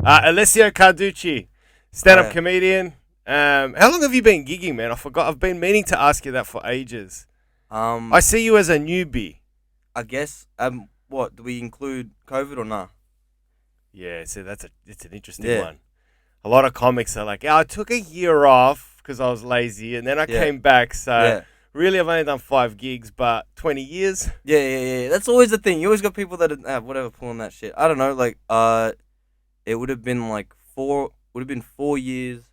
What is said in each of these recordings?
Alessio Carducci, stand-up comedian. How long have you been gigging, man? I forgot. I've been meaning to ask you that for ages. I see you as a newbie. I guess. What do we include COVID or nah? Yeah, so it's an interesting Yeah, one. A lot of comics are like, yeah, I took a year off because I was lazy, and then I yeah, came back. So yeah, really, I've only done 5 gigs, but 20 years. yeah. That's always the thing. You always got people that are whatever pulling that shit. I don't know. It would have been like four. Would have been 4 years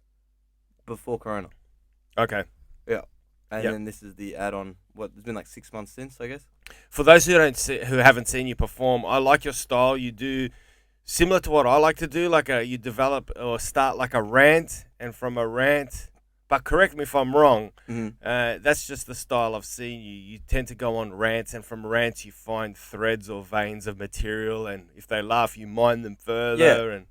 before Corona. Okay. Yeah, and Yep. then this is the add-on. What? It's been like 6 months since, I guess. For those who haven't seen you perform, I like your style. You do similar to what I like to do. You develop or start like a rant, and from a rant. But correct me if I'm wrong. Mm-hmm. That's just the style I've seen you. You tend to go on rants, and from rants you find threads or veins of material, and if they laugh, you mine them further. Yeah, And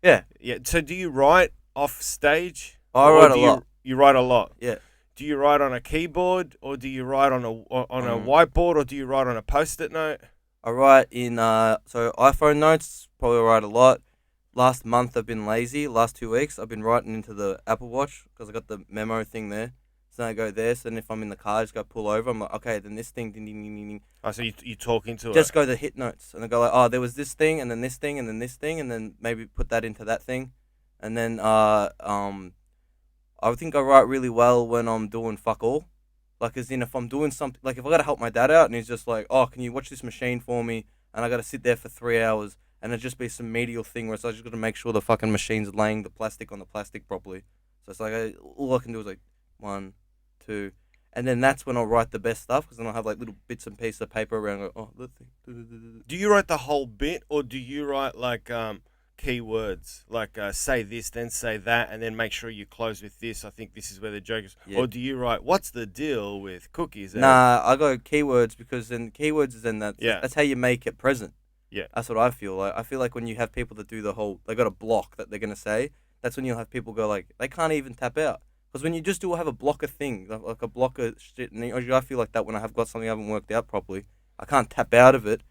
yeah. yeah. So do you write off stage, I or write a do lot. you write a lot? Yeah. Do you write on a keyboard, or do you write on a Um, whiteboard, or do you write on a post-it note? I write in so iPhone notes. Probably write a lot. Last month I've been lazy. Last 2 weeks I've been writing into the Apple Watch because I got the memo thing there. So then I go there. So then if I'm in the car, I just go pull over. I'm like, okay, then this thing, ding, ding, ding, ding, ding. Oh, so you talk into it. Just go to hit notes and I go like, oh, there was this thing, and then this thing, and then this thing, and then maybe put that into that thing, and then I think I write really well when I'm doing fuck all. Like, as in, if I'm doing something, like if I gotta help my dad out and he's just like, oh, can you watch this machine for me? And I gotta sit there for 3 hours and it'd just be some medial thing where it's I just gotta make sure the fucking machine's laying the plastic on the plastic properly. So it's like, all I can do is like, 1, 2. And then that's when I'll write the best stuff because then I'll have like little bits and pieces of paper around. Go, oh, the thing. Do you write the whole bit, or do you write keywords, like say this, then say that, and then make sure you close with this? I think this is where the joke is. Yeah. Or do you write, what's the deal with cookies? Nah, I go keywords because then keywords is then that's how you make it present. Yeah. That's what I feel like. I feel like when you have people that do the whole, they got a block that they're gonna say. That's when you'll have people go like, they can't even tap out. Because when you just have a block of things, like a block of shit, and I feel like that when I have got something I haven't worked out properly, I can't tap out of it,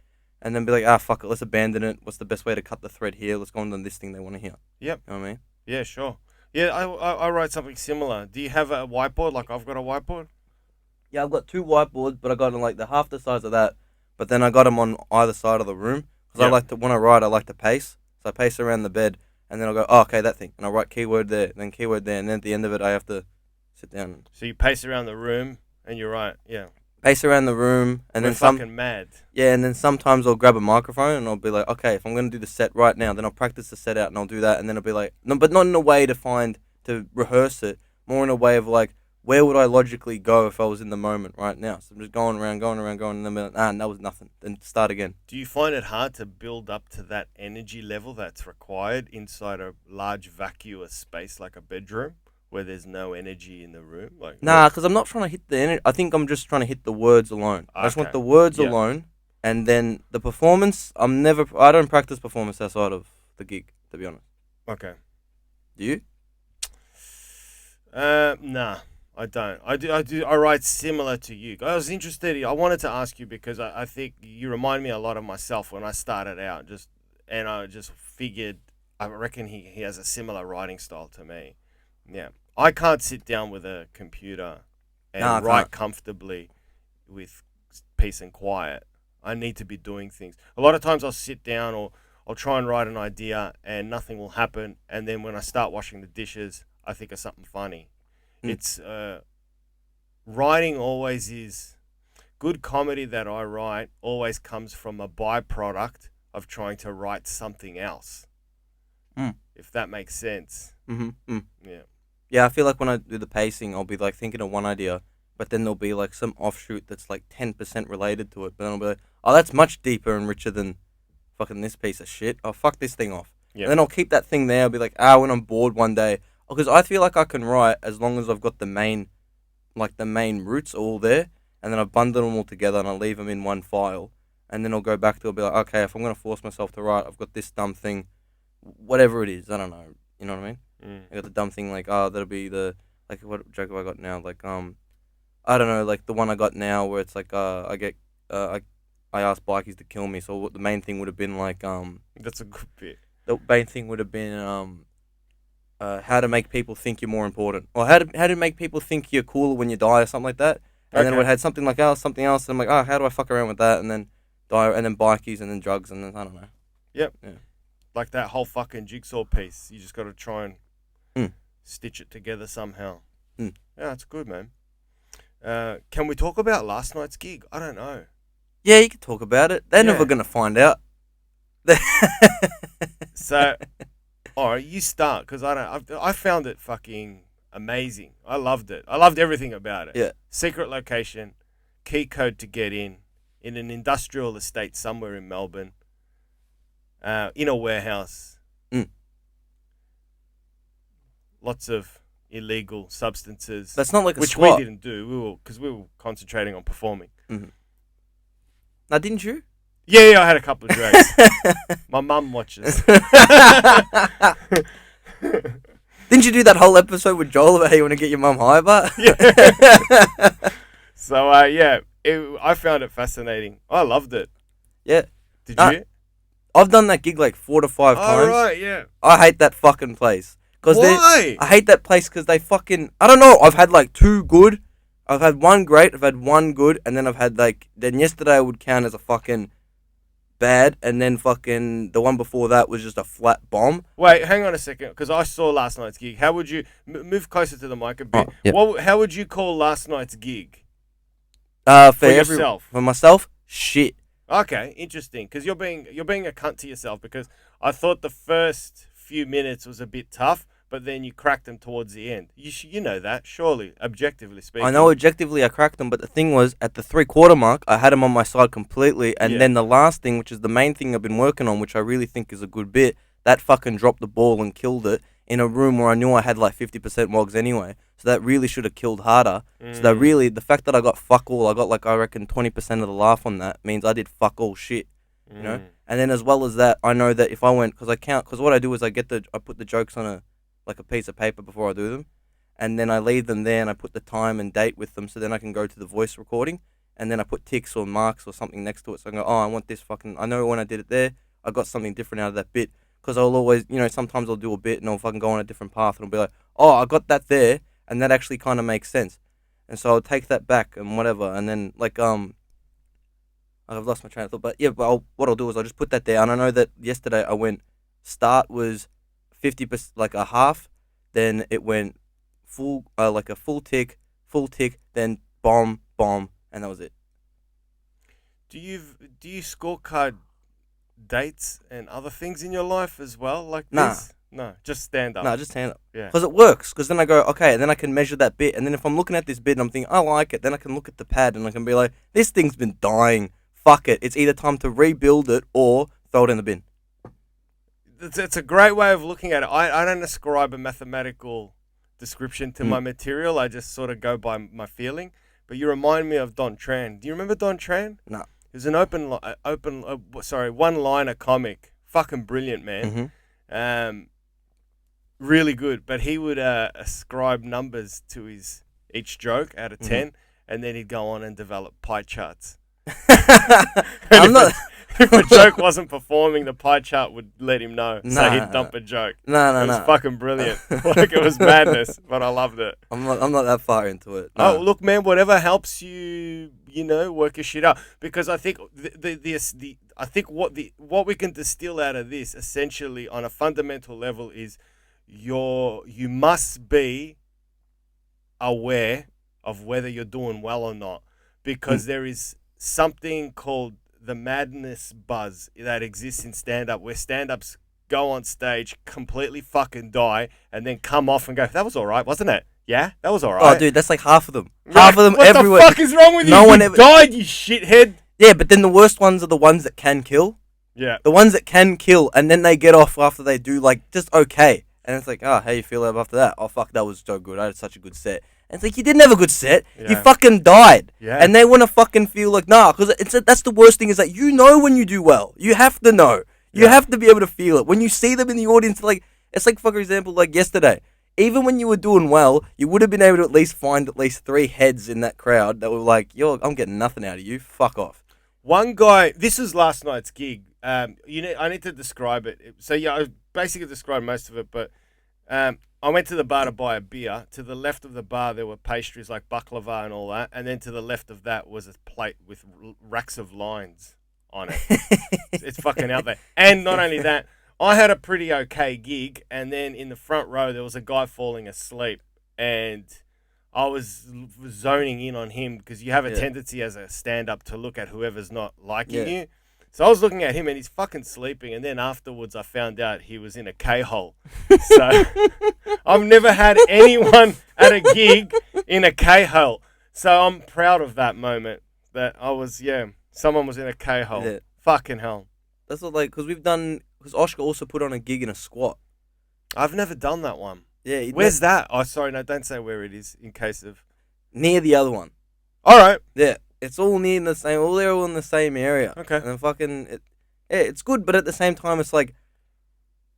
and then be like, fuck it, let's abandon it. What's the best way to cut the thread here? Let's go on to this thing they want to hear. Yep. You know what I mean? Yeah, sure. Yeah, I write something similar. Do you have a whiteboard like I've got a whiteboard? Yeah, I've got 2 whiteboards, but I got them like the half the size of that. But then I got them on either side of the room because I like to when I write, I like to pace. So I pace around the bed, and then I'll go, oh, okay, that thing, and I'll write keyword there, then keyword there, and then at the end of it, I have to sit down. So you pace around the room, and you write, yeah. Pace around the room, and We're then fucking mad. Yeah, and then sometimes I'll grab a microphone and I'll be like, okay, if I'm gonna do the set right now, then I'll practice the set out and I'll do that, and then I'll be like, no, but not in a way to rehearse it, more in a way of like, where would I logically go if I was in the moment right now? So I'm just going around, and then be like, that was nothing. Then start again. Do you find it hard to build up to that energy level that's required inside a large vacuous space like a bedroom, where there's no energy in the room? Nah, because I'm not trying to hit the energy. I think I'm just trying to hit the words alone. I just want the words alone, and then the performance. I don't practice performance outside of the gig, to be honest. Okay. Do you? Nah, I don't. I write similar to you. I was interested. I wanted to ask you because I think you remind me a lot of myself when I started out. And I just figured. I reckon he has a similar writing style to me. Yeah. I can't sit down with a computer and write comfortably with peace and quiet. I need to be doing things. A lot of times I'll sit down or I'll try and write an idea and nothing will happen. And then when I start washing the dishes, I think of something funny. It's writing always is good comedy that I write always comes from a byproduct of trying to write something else. If that makes sense. Yeah. Yeah, I feel like when I do the pacing, I'll be like thinking of one idea, but then there'll be like some offshoot that's like 10% related to it. But then I'll be like, oh, that's much deeper and richer than fucking this piece of shit. Oh, fuck this thing off. Yeah. And then I'll keep that thing there. I'll be like, when I'm bored one day, because I feel like I can write as long as I've got the main roots all there, and then I bundle them all together and I leave them in one file, and then I'll go back to it, be like, okay, if I'm gonna force myself to write, I've got this dumb thing, whatever it is. I don't know. You know what I mean? I got the dumb thing like, that'll be the, like, what joke have I got now? Like, I don't know, like the one I got now where it's like, I asked bikies to kill me, so the main thing would have been like, That's a good bit. the main thing would have been how to make people think you're more important, or how to make people think you're cooler when you die, or something like that. And then Okay. we had something like something else. And I'm like, oh, how do I fuck around with that? And then die, and then bikies, and then drugs, and then I don't know. Yep. Yeah. Like that whole fucking jigsaw piece. You just got to try and Mm. stitch it together somehow. Mm. Yeah, that's good, man. Can we talk about last night's gig? I don't know. Yeah, you can talk about it. They're never Yeah. gonna find out. So, all right, you start because I found it fucking amazing. I loved it. I loved everything about it. Yeah. Secret location, key code to get in an industrial estate somewhere in Melbourne, in a warehouse. Mm. Lots of illegal substances, That's not like a which squat. we didn't do. Because we were concentrating on performing. Now, didn't you? Yeah, I had a couple of drinks. My mum watches. Didn't you do that whole episode with Joel about how you want to get your mum high, but? Yeah. So, I found it fascinating. I loved it. Yeah. Did you? I've done that gig like 4 to 5 All times. right, yeah. I hate that fucking place. Why? I hate that place because they fucking... I don't know. I've had like 2 good. I've had 1 great. I've had 1 good. And then I've had like... Then yesterday I would count as a fucking bad. And then fucking... The one before that was just a flat bomb. Wait, hang on a second, because I saw last night's gig. How would you... move closer to the mic a bit. Oh, yeah. How would you call last night's gig? For yourself? For myself? Shit. Okay, interesting, because you're being a cunt to yourself, because I thought the first few minutes was a bit tough, but then you cracked them towards the end. You know that, surely, objectively speaking. I know objectively I cracked them, but the thing was, at the 3/4 mark, I had them on my side completely, and Yeah. then the last thing, which is the main thing I've been working on, which I really think is a good bit, that fucking dropped the ball and killed it in a room where I knew I had like 50% wogs anyway, so that really should have killed harder. So that really, the fact that I got fuck all, I got like, I reckon 20% of the laugh on that, means I did fuck all shit, you know? And then as well as that, I know that if I went, because what I do is I put the jokes on a piece of paper before I do them, and then I leave them there and I put the time and date with them, so then I can go to the voice recording, and then I put ticks or marks or something next to it, so I go, oh, I want this fucking, I know when I did it there, I got something different out of that bit, because I'll always, sometimes I'll do a bit and I'll fucking go on a different path, and I'll be like, oh, I got that there, and that actually kind of makes sense, and so I'll take that back and whatever, and then, like, I've lost my train of thought, but yeah, what I'll do is I'll just put that there, and I know that yesterday I went, start was 50%, like a half, then it went full, like a full tick, then bomb, and that was it. Do you scorecard dates and other things in your life as well, like Nah. this? No, just stand up. No, just stand up. Yeah. Because it works, because then I go, okay, and then I can measure that bit, and then if I'm looking at this bit and I'm thinking, I like it, then I can look at the pad and I can be like, this thing's been dying, fuck it, it's either time to rebuild it or throw it in the bin. It's a great way of looking at it. I don't ascribe a mathematical description to my material. I just sort of go by my feeling. But you remind me of Don Tran. Do you remember Don Tran? No. He was an one-liner comic. Fucking brilliant, man. Mm-hmm. Really good. But he would ascribe numbers to each joke out of 10, and then he'd go on and develop pie charts. I'm not... If a joke wasn't performing, the pie chart would let him know. So Nah. he'd dump a joke. It No. was fucking brilliant. Like, it was madness, but I loved it. I'm not that far into it. Oh, No. look, man, whatever helps you, work your shit out. Because I think what we can distill out of this essentially on a fundamental level is you must be aware of whether you're doing well or not, because there is something called the madness buzz that exists in stand-up, where stand-ups go on stage, completely fucking die, and then come off and go, that was all right, wasn't it? Yeah, that was all right. Oh, dude, that's like half of them. Half of them what everywhere. What the fuck is wrong with No you? one You ever died, you shithead. Yeah, but then the worst ones are the ones that can kill. Yeah. The ones that can kill, and then they get off after they do, like, just okay. And it's like, oh, how you feel after that? Oh, fuck, that was so good. I had such a good set. And it's like, you didn't have a good set. You Yeah. fucking died. Yeah. And they want to fucking feel like, nah, because that's the worst thing is that you know when you do well. You have to know. You have to be able to feel it. When you see them in the audience, like, it's like, for example, like yesterday. Even when you were doing well, you would have been able to at least find at least 3 heads in that crowd that were like, yo, I'm getting nothing out of you. Fuck off. One guy, this was last night's gig. I need to describe it. So yeah, I basically described most of it, but I went to the bar to buy a beer. To the left of the bar, there were pastries like baklava and all that, and then to the left of that was a plate with racks of lines on it. It's fucking out there. And not only that, I had a pretty okay gig, and then in the front row there was a guy falling asleep, and I was zoning in on him because you have a tendency as a stand-up to look at whoever's not liking you. So I was looking at him and he's fucking sleeping, and then afterwards I found out he was in a K-hole. So I've never had anyone at a gig in a K-hole. So I'm proud of that moment that someone was in a K-hole. Yeah. Fucking hell. That's what, like, because Oscar also put on a gig in a squat. I've never done that one. Yeah. Where's that? Oh, sorry, no, don't say where it is in case of... Near the other one. All right. Yeah. It's all near the same, they're all in the same area. Okay. And then it's good, but at the same time, it's like,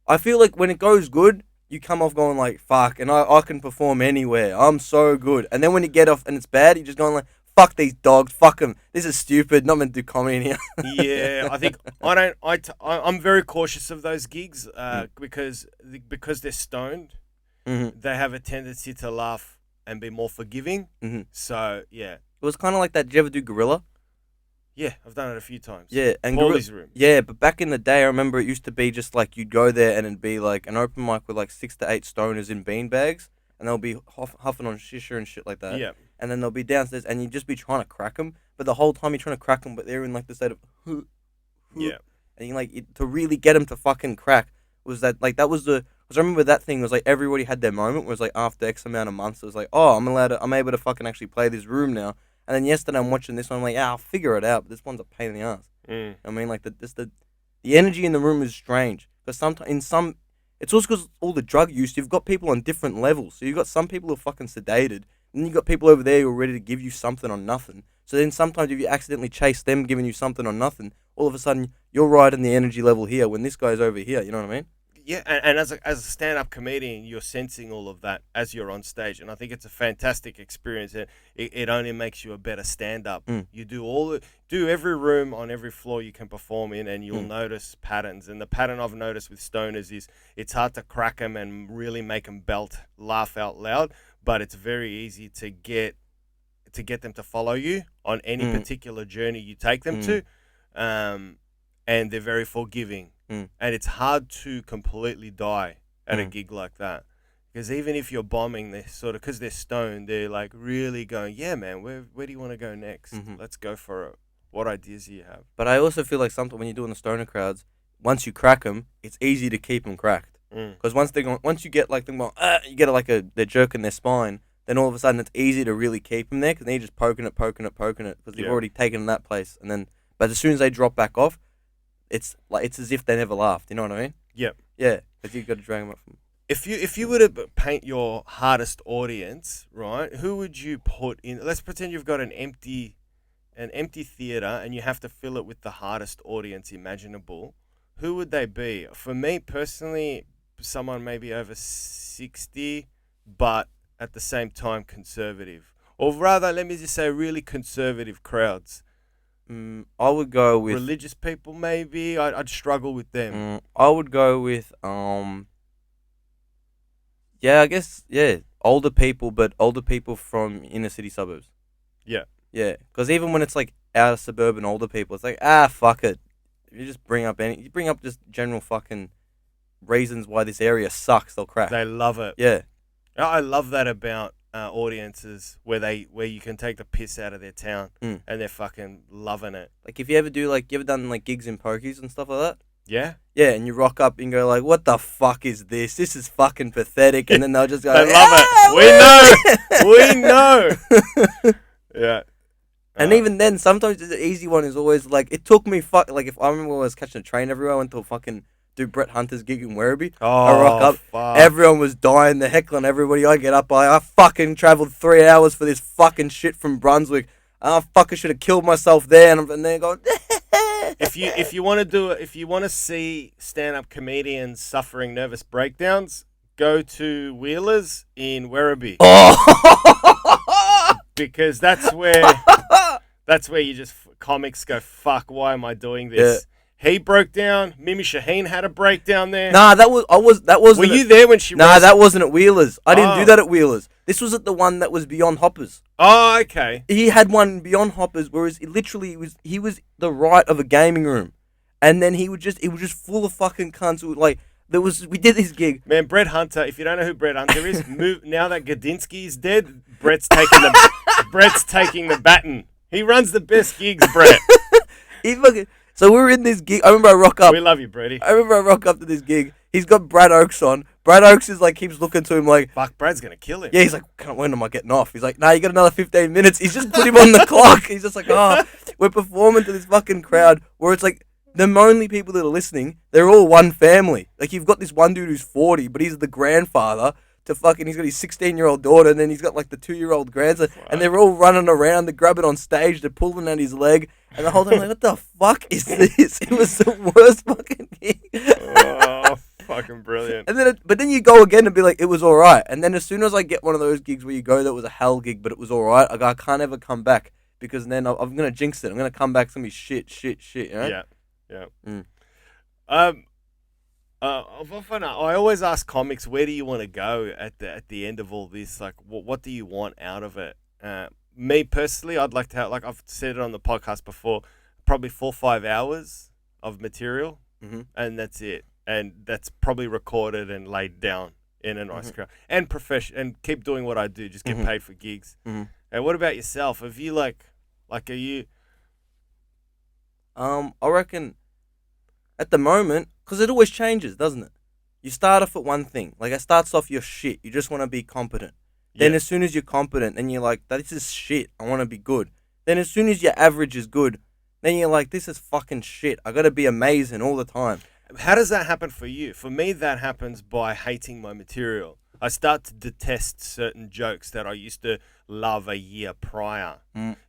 I feel like when it goes good, you come off going like, fuck, and I can perform anywhere. I'm so good. And then when you get off and it's bad, you're just going like, fuck these dogs, fuck them. This is stupid. Not meant to do comedy in here. Yeah, I think I'm very cautious of those gigs because they're stoned. Mm-hmm. They have a tendency to laugh and be more forgiving. Mm-hmm. So yeah, it was kind of like that. Did you ever do Gorilla? Yeah, I've done it a few times. Yeah, and Paulie's room. Yeah, but back in the day, I remember it used to be just like you'd go there and it'd be like an open mic with like 6 to 8 stoners in bean bags, and they'll be huffing on shisha and shit like that. Yeah. And then they'll be downstairs, and you'd just be trying to crack them, but the whole time you're trying to crack them, but they're in like the state of yeah. And you to really get them to fucking crack was that like that was the. Because I remember that thing was like everybody had their moment. Where it was like after X amount of months, it was like, oh, I'm able to fucking actually play this room now. And then yesterday I'm watching this one, I'm like, I'll figure it out. But this one's a pain in the ass. I mean, like the energy in the room is strange. Because sometimes it's also because all the drug use. You've got people on different levels. So you've got some people who are fucking sedated, and then you've got people over there who are ready to give you something on nothing. So then sometimes if you accidentally chase them giving you something on nothing, all of a sudden you're riding the energy level here when this guy's over here. You know what I mean? Yeah, and as a stand-up comedian, you're sensing all of that as you're on stage, and I think it's a fantastic experience. It only makes you a better stand-up. You do every room on every floor you can perform in, and you'll notice patterns. And the pattern I've noticed with stoners is it's hard to crack them and really make them laugh out loud, but it's very easy to get them to follow you on any particular journey you take them to, and they're very forgiving. And it's hard to completely die at a gig like that, because even if you're bombing, they're sort of, because they're stoned, they're like really going, yeah, man, where do you want to go next? Let's go for it. What ideas do you have? But I also feel like sometimes when you're doing the stoner crowds, once you crack them, it's easy to keep them cracked. Because once you get like them going, you get like they're jerking their spine, then all of a sudden it's easy to really keep them there because then you're just poking it, because they've already taken that place. And then, but as soon as they drop back off, it's as if they never laughed. You know what I mean? Yep. Yeah, but you've got to drag them up from. If you were to paint your hardest audience, right? Who would you put in? Let's pretend you've got an empty theater and you have to fill it with the hardest audience imaginable. Who would they be? For me personally, someone maybe over 60, but at the same time conservative, or rather, let me just say, really conservative crowds. I would go with religious people. Maybe I'd struggle with them. I would go with yeah, I guess older people, but older people from inner city suburbs. Yeah, because even when it's like out of suburban older people, it's like fuck it. If you just bring up just general fucking reasons why this area sucks, they'll crack. They love it. Yeah, I love that about audiences where you can take the piss out of their town and they're fucking loving it. Like if you ever done like gigs in pokies and stuff like that? Yeah. Yeah, and you rock up and go like, what the fuck is this? This is fucking pathetic. And then they'll just go, they love it. We know. Yeah. And even then, sometimes the easy one is always like, it took me like if I remember when I was catching a train everywhere, I went to a fucking do Brett Hunter's gig in Werribee. I rock up, fuck. Everyone was dying, they're heckling everybody. I get up, I fucking travelled 3 hours for this fucking shit from Brunswick. I fucking should have killed myself there. And they go, if you want to see stand-up comedians suffering nervous breakdowns, go to Wheeler's in Werribee. Because that's where you just comics go, fuck, why am I doing this? He broke down. Mimi Shaheen had a breakdown there. Nah, that wasn't. Were you there when she? Nah, that wasn't at Wheeler's. I didn't do Oh. that at Wheeler's. This was at the one that was beyond Hoppers. Oh, okay. He had one beyond Hoppers, whereas he was the right of a gaming room, and then it was just full of fucking cunts. Who, like we did this gig. Man, Brett Hunter. If you don't know who Brett Hunter is, move now that Gadinsky is dead. Brett's taking the baton. He runs the best gigs, Brett. So we were in this gig. I remember I rock up. We love you, Brady. I remember I rock up to this gig. He's got Brad Oakes on. Brad Oakes is like keeps looking to him like, fuck, Brad's gonna kill him. Yeah, he's like, when am I getting off? He's like, nah, you got another 15 minutes. He's just put him on the clock. He's just like, we're performing to this fucking crowd where it's like the only people that are listening, they're all one family. Like you've got this one dude who's 40, but he's the grandfather to fucking, he's got his 16-year-old daughter, and then he's got like the 2-year-old grandson, and they're all running around, they're grabbing on stage, they're pulling at his leg, and the whole time I'm like, what the fuck is this? It was the worst fucking gig. Oh, fucking brilliant. And then, but then you go again and be like, it was all right. And then as soon as I get one of those gigs where you go, that was a hell gig, but it was all right, I can't ever come back because then I'm going to jinx it. I'm going to come back, it's going to be shit, you know? Yeah. Mm. I always ask comics, where do you want to go at the end of all this? Like, what do you want out of it? Me personally, I'd like to have, like I've said it on the podcast before, probably 4 or 5 hours of material, and that's it. And that's probably recorded and laid down in a nice crowd. And and keep doing what I do, just get paid for gigs. And what about yourself? Have you are you? I reckon at the moment, because it always changes, doesn't it? You start off at one thing. Like, it starts off your shit. You just want to be competent. Then as soon as you're competent, then you're like, this is shit. I want to be good. Then as soon as your average is good, then you're like, this is fucking shit. I got to be amazing all the time. How does that happen for you? For me, that happens by hating my material. I start to detest certain jokes that I used to love a year prior.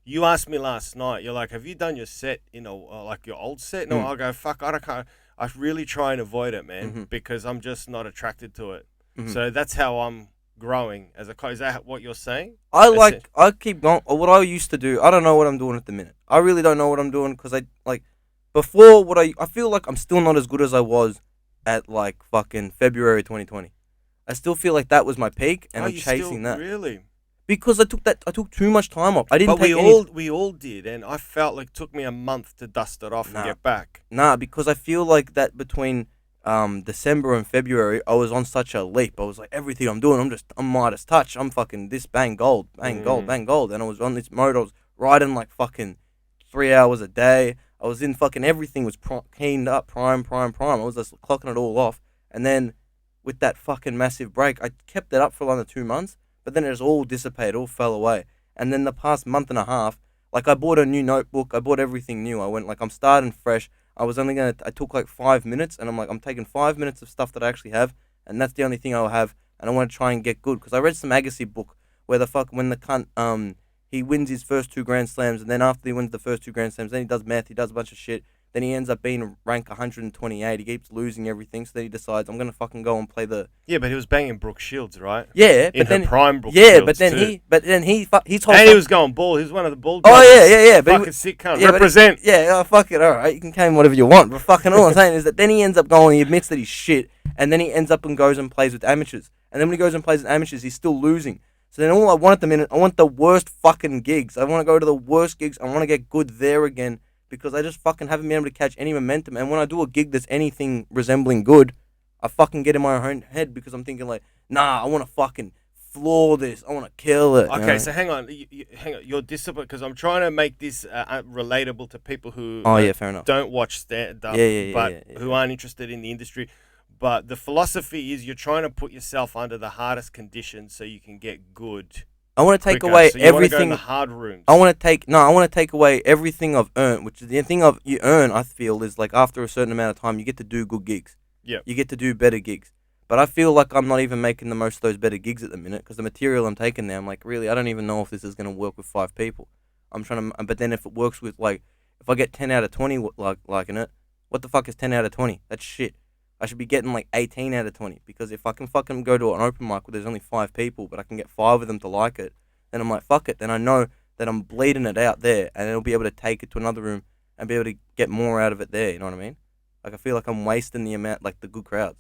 You asked me last night, you're like, have you done your set, like your old set? No, I'll go, fuck, I really try and avoid it, man, because I'm just not attracted to it. So that's how I'm growing as a is that what you're saying? I keep going. What I used to do, I don't know what I'm doing at the minute. I really don't know what I'm doing because before I feel like I'm still not as good as I was at like fucking February 2020. I still feel like that was my peak, and I'm chasing that. Really? Because I took too much time off. I didn't. But we all did, and I felt like it took me a month to dust it off and get back. Nah, because I feel like that between December and February, I was on such a leap. I was like, everything I'm doing, I'm Midas touch. I'm fucking this bang gold, bang gold, bang gold. And I was on this mode. I was riding like fucking 3 hours a day. I was in fucking everything was keened up, prime. I was just clocking it all off. And then with that fucking massive break, I kept it up for another 2 months. But then it just all dissipated, all fell away. And then the past month and a half, like I bought a new notebook. I bought everything new. I went like, I'm starting fresh. I took like 5 minutes, and I'm taking 5 minutes of stuff that I actually have, and that's the only thing I'll have, and I want to try and get good, because I read some Agassi book where when the cunt, he wins his first 2 Grand Slams, and then after he wins the first 2 Grand Slams, then he does meth, he does a bunch of shit, then he ends up being rank 128, he keeps losing everything, so then he decides, I'm going to fucking go and play the... Yeah, but he was banging Brooke Shields, right? Yeah, but then... prime Brooke Yeah, Shields but then too. he told... And he was going ball, he was one of the ball Oh, brothers. yeah. Fucking sick cunt, represent. Fuck it, alright, you can claim whatever you want, but fucking all I'm saying is that then he ends up going, he admits that he's shit, and then he ends up and goes and plays with amateurs, and then when he goes and plays with amateurs, he's still losing. So then all I want at the minute, I want the worst fucking gigs. I want to go to the worst gigs. I want to get good there again, because I just fucking haven't been able to catch any momentum. And when I do a gig that's anything resembling good, I fucking get in my own head, because I'm thinking like, nah, I want to fucking floor this. I want to kill it. Okay, so hang on. You're disciplined, because I'm trying to make this relatable to people who fair enough. don't watch stand-up, who aren't interested in the industry. But the philosophy is you're trying to put yourself under the hardest conditions so you can get good. I want to take away so everything. Go in the hard rooms. I want to take away everything I've earned, which is the thing you earn. I feel is like after a certain amount of time, you get to do good gigs. Yeah. You get to do better gigs. But I feel like I'm not even making the most of those better gigs at the minute, because the material I'm taking now, I'm like, really, I don't even know if this is going to work with 5 people. I'm trying to, but then if it works with if I get 10 out of 20 liking it, what the fuck is 10 out of 20? That's shit. I should be getting like 18 out of 20, because if I can fucking go to an open mic where there's only 5 people, but I can get 5 of them to like it, then I'm like, fuck it. Then I know that I'm bleeding it out there, and it'll be able to take it to another room and be able to get more out of it there. You know what I mean? Like I feel like I'm wasting the amount, like the good crowds.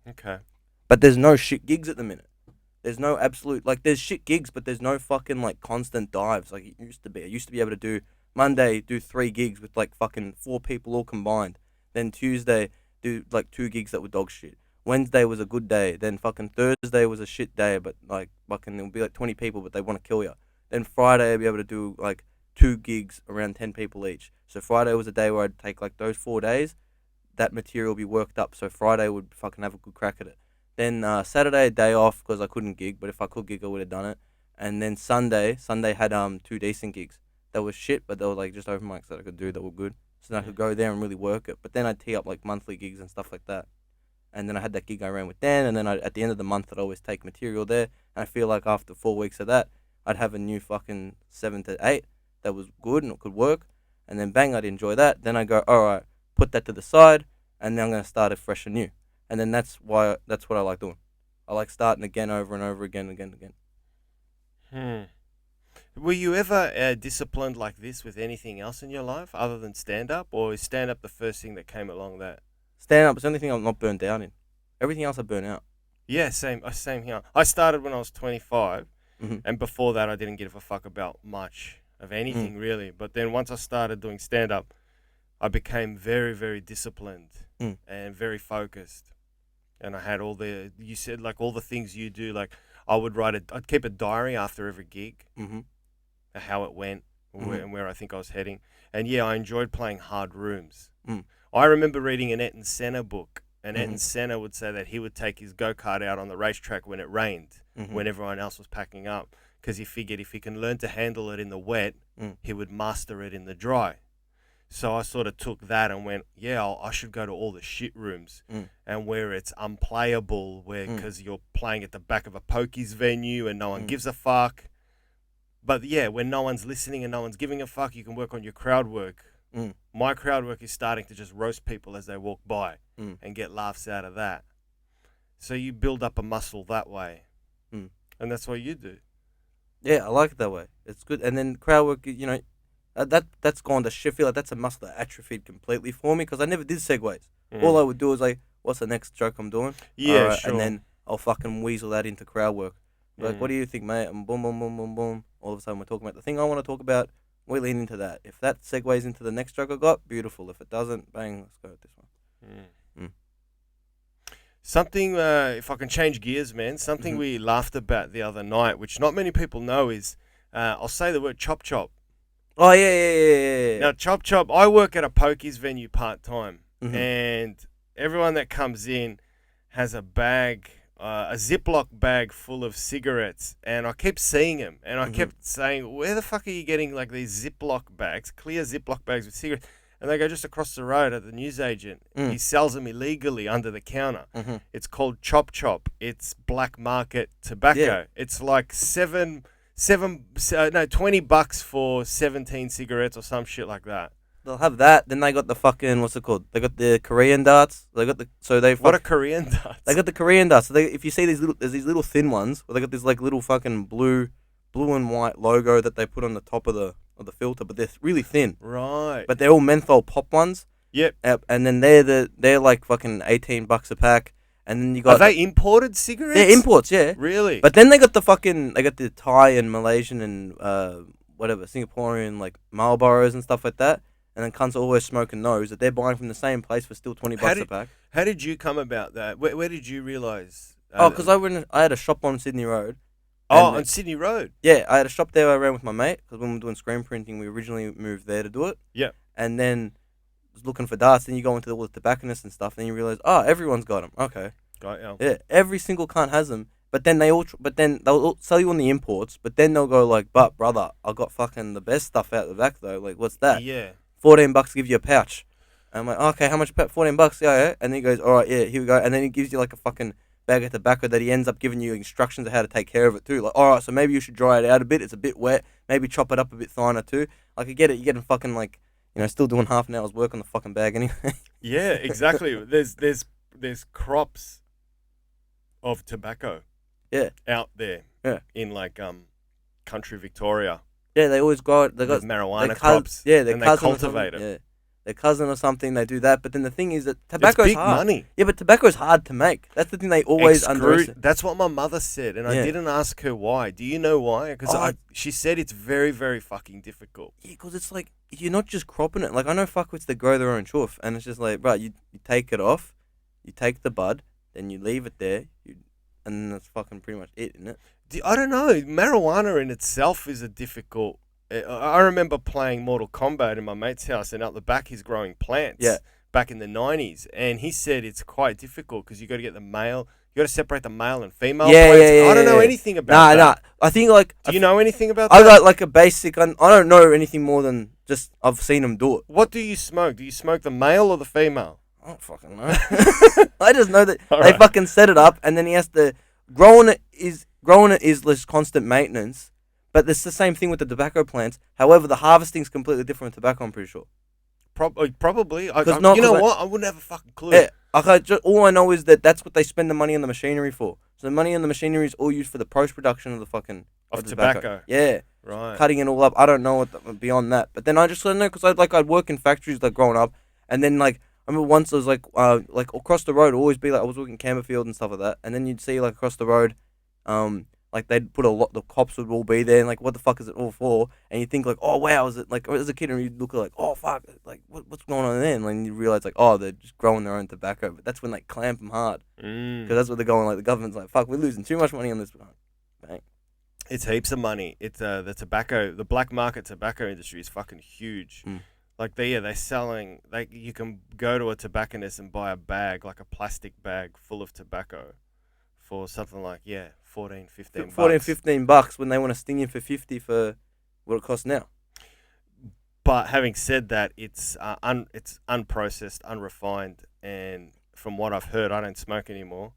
Okay. But there's no shit gigs at the minute. There's no absolute like there's shit gigs, but there's no fucking like constant dives like it used to be. I used to be able to do Monday do 3 gigs with like fucking 4 people all combined. Then Tuesday do like 2 gigs that were dog shit. Wednesday was a good day. Then fucking Thursday was a shit day, but like fucking there'll be like 20 people, but they want to kill you. Then Friday I'd be able to do like 2 gigs around 10 people each. So Friday was a day where I'd take like those 4 days. That material would be worked up, so Friday would fucking have a good crack at it. Then Saturday, day off because I couldn't gig, but if I could gig, I would have done it. And then Sunday had 2 decent gigs. That was shit, but they were like just open mics that I could do that were good. So then I could go there and really work it. But then I'd tee up like monthly gigs and stuff like that. And then I had that gig I ran with Dan, and then at the end of the month, I'd always take material there. And I feel like after 4 weeks of that, I'd have a new fucking 7 to 8 that was good and it could work. And then bang, I'd enjoy that. Then I go, all right, put that to the side, and then I'm gonna start it fresh and new. And then that's what I like doing. I like starting again over and over again and again. Were you ever disciplined like this with anything else in your life other than stand-up? Or is stand-up the first thing that came along that? Stand up is the only thing I'm not burned down in. Everything else I burn out. Yeah, same here. I started when I was 25, Mhm. and before that I didn't give a fuck about much of anything really. But then once I started doing stand-up, I became very, very disciplined and very focused. And I had you said like all the things you do, like I'd keep a diary after every gig, how it went, and where I think I was heading. And yeah, I enjoyed playing hard rooms. I remember reading an Ayrton Senna book, and Ayrton Senna would say that he would take his go-kart out on the racetrack when it rained, when everyone else was packing up, because he figured if he can learn to handle it in the wet, he would master it in the dry. So I sort of took that and went, yeah, I should go to all the shit rooms and where it's unplayable, because you're playing at the back of a pokies venue and no one gives a fuck. But yeah, when no one's listening and no one's giving a fuck, you can work on your crowd work. My crowd work is starting to just roast people as they walk by and get laughs out of that. So you build up a muscle that way. And that's what you do. Yeah, I like it that way. It's good. And then crowd work, that's gone to shit. I feel like that's a muscle that atrophied completely for me because I never did segues. All I would do is like, what's the next joke I'm doing? Yeah, right, sure. And then I'll fucking weasel that into crowd work. Like, what do you think, mate? And boom, boom, boom, boom, boom. All of a sudden, we're talking about the thing I want to talk about. We lean into that. If that segues into the next joke I got, beautiful. If it doesn't, bang, let's go with this one. Something, if I can change gears, man, something we laughed about the other night, which not many people know, is I'll say the word chop chop. Oh, yeah. Now, chop chop, I work at a pokies venue part-time, and everyone that comes in has a bag, a Ziploc bag full of cigarettes, and I keep seeing them, and I kept saying, where the fuck are you getting like these Ziploc bags, clear Ziploc bags with cigarettes? And they go just across the road at the newsagent. He sells them illegally under the counter. It's called chop chop. It's black market tobacco. Yeah. It's like 20 bucks for 17 cigarettes or some shit like that. They'll have that. Then they got the fucking, what's it called? They got the Korean darts. They got What are Korean darts? They got the Korean darts. So if you see there's these little thin ones where they got this like little fucking blue and white logo that they put on the top of the filter, but they're really thin. Right. But they're all menthol pop ones. Yep. And then they're like fucking $18 a pack. And then you got. Are they imported cigarettes? They're imports, yeah. Really? But then they got the Thai and Malaysian and Singaporean like Marlboros and stuff like that. And then cunts are always smoking those that they're buying from the same place for still $20 a pack. How did you come about that? Where did you realise? Because I had a shop on Sydney Road. On Sydney Road? Yeah, I had a shop there I ran with my mate, because when we were doing screen printing, we originally moved there to do it. Yeah. And then was looking for darts, then you go into all the tobacconists and stuff, and then you realise, everyone's got them. Okay. Got you. Yeah, every single cunt has them, but then they'll all sell you on the imports, but then they'll go like, but brother, I got fucking the best stuff out the back though, like what's that? Yeah. $14 give you a pouch. And I'm like, okay, how much $14? Yeah. And then he goes, alright, yeah, here we go. And then he gives you like a fucking bag of tobacco that he ends up giving you instructions on how to take care of it too. Like, alright, so maybe you should dry it out a bit. It's a bit wet. Maybe chop it up a bit finer too. Like, I get it. You're getting fucking like, still doing half an hour's work on the fucking bag anyway. Yeah, exactly. There's crops of tobacco. Yeah. Out there. Yeah. In like country Victoria. Yeah, they always grow it. They got marijuana crops. Yeah, and they cultivate it. Yeah. their cousin or something. They do that. But then the thing is that It's tobacco's big hard. money. Yeah, but tobacco's hard to make. That's the thing they always underestimate. That's what my mother said, and I Yeah. didn't ask her why. Do you know why? Because Oh. she said it's very, very fucking difficult. Yeah, because it's like you're not just cropping it. Like I know fuckwits that grow their own chuff, and it's just like, right, you take it off, you take the bud, then you leave it there, and then that's fucking pretty much it, isn't it? I don't know. Marijuana in itself is a difficult. I remember playing Mortal Kombat in my mate's house, and out the back he's growing plants. Yeah. Back in the 90s, and he said it's quite difficult because you got to get the male. You got to separate the male and female Yeah, plants. yeah, I don't know yeah. anything about that. I think like Do you know anything about I that? got like a basic. I don't know anything more than just I've seen them do it. What do you smoke? Do you smoke the male or the female? I don't fucking know. I just know that All they right. fucking set it up, and then he has to growing it is less constant maintenance. But it's the same thing with the tobacco plants. However, the harvesting's completely different with tobacco. I'm pretty sure. Probably. You 'Cause know I- what? I wouldn't have a fucking clue. Yeah, all I know is that that's what they spend the money on the machinery for. So the money on the machinery is all used for the post production of the fucking Of the tobacco. Yeah, Right. cutting it all up. I don't know what beyond that. But then I just don't know because I'd work in factories like growing up, and then like I remember once I was like across the road, it'd always be like I was working Camberfield and stuff like that, and then you'd see like across the road, like they'd put the cops would all be there, and like what the fuck is it all for? And you think like, oh wow, is it like as a kid, and you'd look like, oh fuck, like what's going on there? And then you realize like, oh, they're just growing their own tobacco, but that's when they clamp them hard because that's what they're going like. The government's like, fuck, we're losing too much money on this. Bang. It's heaps of money. It's the black market tobacco industry is fucking huge. Mm. Like they're selling. You can go to a tobacconist and buy a bag, like a plastic bag full of tobacco, for something like 14, 15 14, bucks. $15 when they want to sting you for 50 for what it costs now. But having said that, it's unprocessed, unrefined, and from what I've heard, I don't smoke anymore,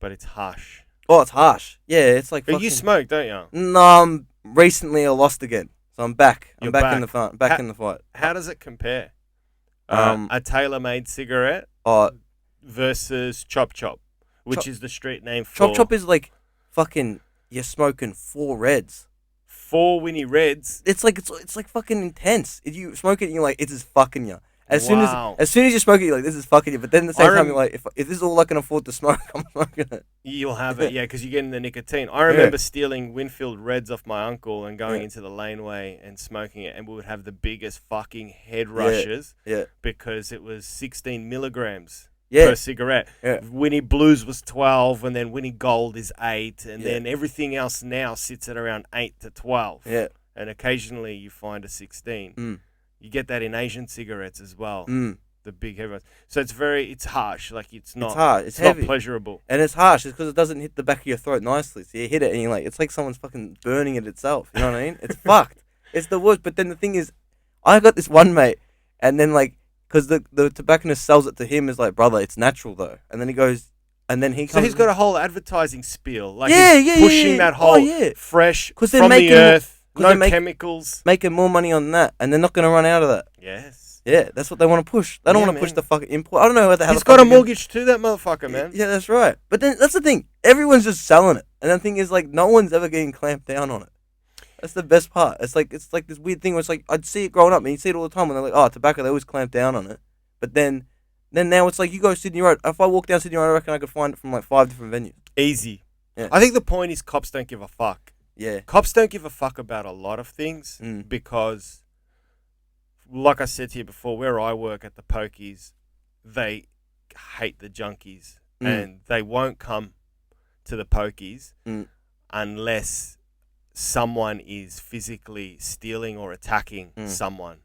but it's harsh. Oh, it's harsh. Yeah, it's like. But you smoke, don't you? No, recently I lost again, so I'm back. You're I'm back back. in the fight. Back in the fight. How does it compare? Um, A tailor-made cigarette Oh, versus Chop Chop, which is the street name for Chop Chop is like fucking. You're smoking 4 Reds. 4 Winnie Reds. It's like fucking intense. If you smoke it, you're like, it is fucking you. As Wow. soon as you smoke it, you're like, this is fucking you. But then at the same I time, you're like, if this is all I can afford to smoke, I'm smoking it. You'll have it, because you're getting the nicotine. I remember stealing Winfield Reds off my uncle and going into the laneway and smoking it, and we would have the biggest fucking head rushes Yeah. because it was 16 milligrams Yeah. per cigarette. Yeah. Winnie Blues was 12, and then Winnie Gold is 8, and Yeah. then everything else now sits at around 8 to 12. Yeah. And occasionally you find a 16. Mm. You get that in Asian cigarettes as well. Mm. The big heavy ones. So it's harsh. Like it's not. It's hard. It's not heavy. pleasurable. And it's harsh. It's because it doesn't hit the back of your throat nicely. So you hit it and you're like, it's like someone's fucking burning it itself. You know what I mean? It's fucked. It's the worst. But then the thing is, I got this one mate, and then like, because the tobacconist sells it to him as like, brother, it's natural though. And then he goes, and then he comes. So he's got a whole advertising spiel. Like Yeah, he's yeah, pushing yeah. that Oh, whole yeah. fresh 'Cause they're from the making- earth, 'cause no they're making- chemicals. making more money on that, and they're not going to run out of that. Yes. Yeah, that's what they want to push. They don't Yeah, want to push man. the fucking import. I don't know how the hell He's the got fuck a they're gonna- mortgage too, that motherfucker, man. Yeah, that's right. But then that's the thing. Everyone's just selling it, and the thing is, like, no one's ever getting clamped down on it. That's the best part. It's like this weird thing where it's like I'd see it growing up, and you see it all the time when they're like, oh, tobacco, they always clamp down on it. But then now it's like you go Sydney Road. If I walk down Sydney Road, I reckon I could find it from like 5 different venues. Easy. Yeah. I think the point is cops don't give a fuck. Yeah. Cops don't give a fuck about a lot of things Mm. because, like I said to you before, where I work at the pokies, they hate the junkies and they won't come to the pokies unless someone is physically stealing or attacking someone.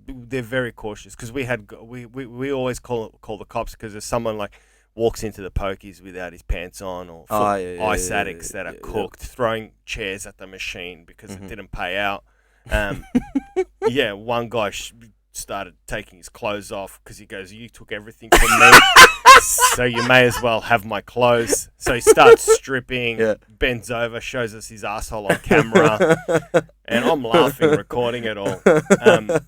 They're very cautious because we always call the cops because there's someone like walks into the pokies without his pants on or ice addicts that are cooked, throwing chairs at the machine because it didn't pay out. One guy started taking his clothes off because he goes, "You took everything from me, so you may as well have my clothes." So he starts stripping, bends over, shows us his asshole on camera, and I'm laughing, recording it all.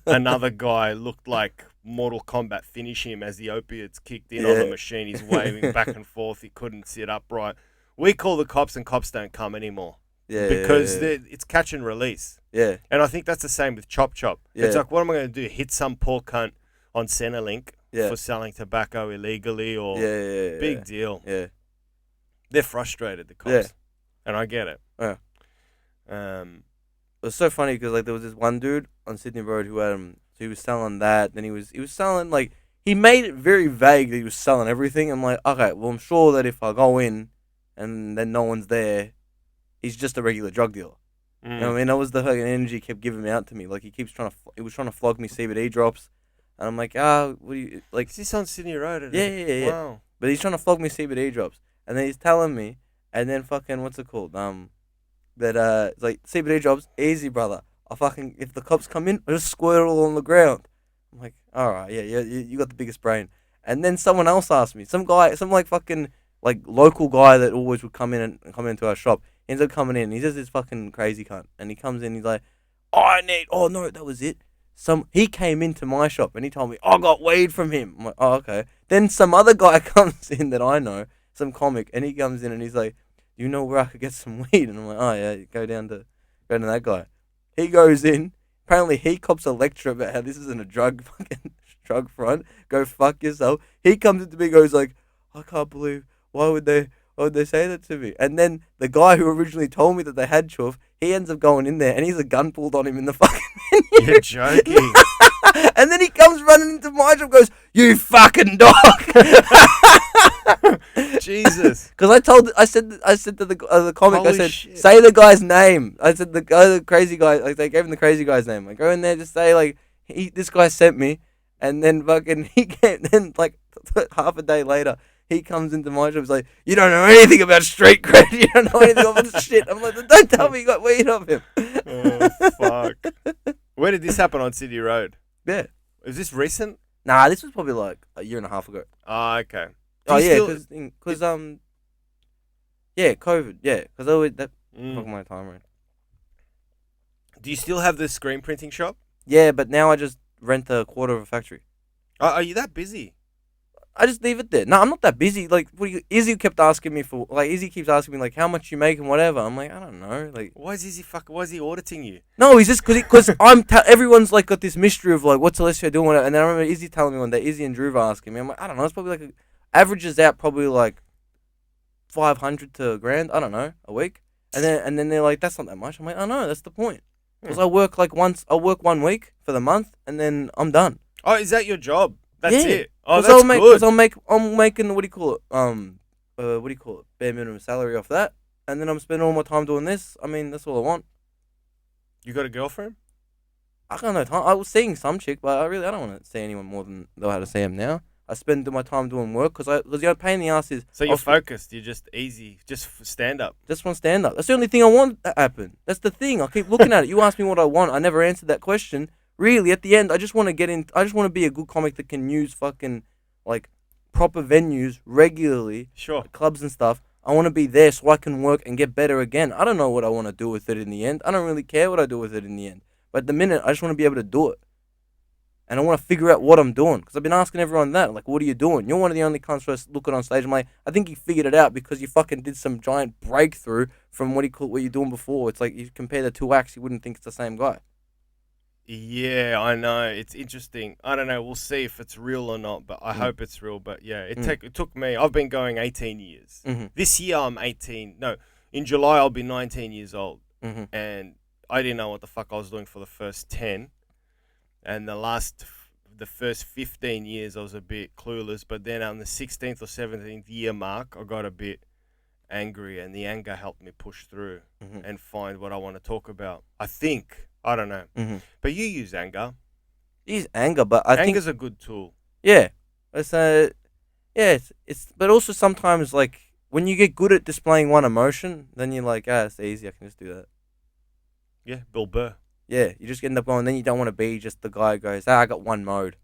Another guy looked like Mortal Kombat finish him as the opiates kicked in on the machine. He's waving back and forth. He couldn't sit upright. We call the cops, and cops don't come anymore. Because it's catch and release. Yeah. And I think that's the same with Chop Chop. Yeah. It's like, what am I going to do? Hit some poor cunt on Centrelink Yeah. for selling tobacco illegally or Yeah. big deal. Yeah. They're frustrated, the cops, Yeah. and I get it. Yeah. Um, It was so funny because like there was this one dude on Sydney Road who had so he was selling that. Then he was selling like he made it very vague that he was selling everything. I'm like, okay, well I'm sure that if I go in and then no one's there, he's just a regular drug dealer. You know what I mean? That was the fucking energy he kept giving out to me. Like he keeps trying to he was trying to flog me CBD drops, and I'm like, what do you like? Is this on Sydney Road? Yeah. Wow. But he's trying to flog me CBD drops, and then he's telling me, and then fucking what's it called? That it's like CBD drops, easy brother. I fucking if the cops come in, I just squirt it all on the ground. I'm like, all right, yeah, you got the biggest brain. And then someone else asked me, some like fucking like local guy that always would come into our shop. He ends up coming in. He's just this fucking crazy cunt, and he comes in. He's like, oh no, that was it. He came into my shop and he told me I got weed from him. I'm like, oh okay. Then some other guy comes in that I know, some comic, and he comes in and he's like, you know where I could get some weed? And I'm like, oh yeah, go down to that guy. He goes in. Apparently he cops a lecture about how this isn't a drug front. Go fuck yourself. He comes into me and goes like, I can't believe why would they say that to me? And then the guy who originally told me that they had chuff, he ends up going in there and he's a gun pulled on him in the fucking menu. You're joking. And then he comes running into my shop and goes, you fucking dog. Jesus. Because I said to the comic, Holy I said, shit. say the guy's name. I said the crazy guy, like they gave him the crazy guy's name. Like go in there, just say like this guy sent me, and then fucking he came. Then like half a day later, he comes into my shop. He's like, you don't know anything about street cred. You don't know anything about this shit. I'm like, don't tell me you got weed off him. Oh fuck. Where did this happen on City Road? Yeah. Is this recent? Nah, this was probably like a year and a half ago. Oh, okay. Oh yeah, Still- because yeah, COVID, yeah, because always that Mm. fuck my time right. Do you still have the screen printing shop? Yeah, but now I just rent a quarter of a factory. Are you that busy? I just leave it there. No, I'm not that busy. Like, Izzy kept asking me for, like, Izzy keeps asking me, like, how much you make and whatever. I'm like, I don't know. Like, Why is he auditing you? no, he's just because everyone's, like, got this mystery of, like, what's Alessio doing? Whatever. And then I remember Izzy telling me one day, Izzy and Drew were asking me. I'm like, I don't know. It's probably, like, averages out probably, like, 500 to a grand, I don't know, a week. And then they're like, that's not that much. I'm like, I know, that's the point. Because I work, like, I work 1 week for the month, and then I'm done. Oh, is that your job? That's Yeah. it. Oh, Because that's good. I'm making, what do you call it? Bare minimum salary off that. And then I'm spending all my time doing this. I mean, that's all I want. You got a girlfriend? I got no time. I was seeing some chick, but I don't want to see anyone more than they'll have to see him now. I spend my time doing work because pain in the ass is. So you're focused. You're just easy. Just stand up. Just want stand up. That's the only thing I want to happen. That's the thing. I keep looking at it. You asked me what I want. I never answered that question. Really, at the end, I just want to get in. I just want to be a good comic that can use fucking like proper venues regularly, Sure. like clubs and stuff. I want to be there so I can work and get better again. I don't know what I want to do with it in the end. I don't really care what I do with it in the end. But at the minute, I just want to be able to do it. And I want to figure out what I'm doing. Because I've been asking everyone that. Like, what are you doing? You're one of the only cunts first looking on stage. I'm like, I think you figured it out because you fucking did some giant breakthrough from what you're doing before. It's like, you compare the two acts, you wouldn't think it's the same guy. Yeah, I know. It's interesting. I don't know. We'll see if it's real or not, but I hope it's real. But yeah, it took me. I've been going 18 years. Mm-hmm. This year I'm 18. No, in July I'll be 19 years old. Mm-hmm. And I didn't know what the fuck I was doing for the first 10. And the first 15 years I was a bit clueless. But then on the 16th or 17th year mark, I got a bit angry. And the anger helped me push through and find what I want to talk about. I think. I don't know. Mm-hmm. But you use anger. Use anger, but I think Anger's a good tool. yeah, it's but also sometimes like when you get good at displaying one emotion, then you're like, it's easy, I can just do that. Yeah, Bill Burr. Yeah, you just end up going. Then you don't want to be just the guy who goes, I got one mode.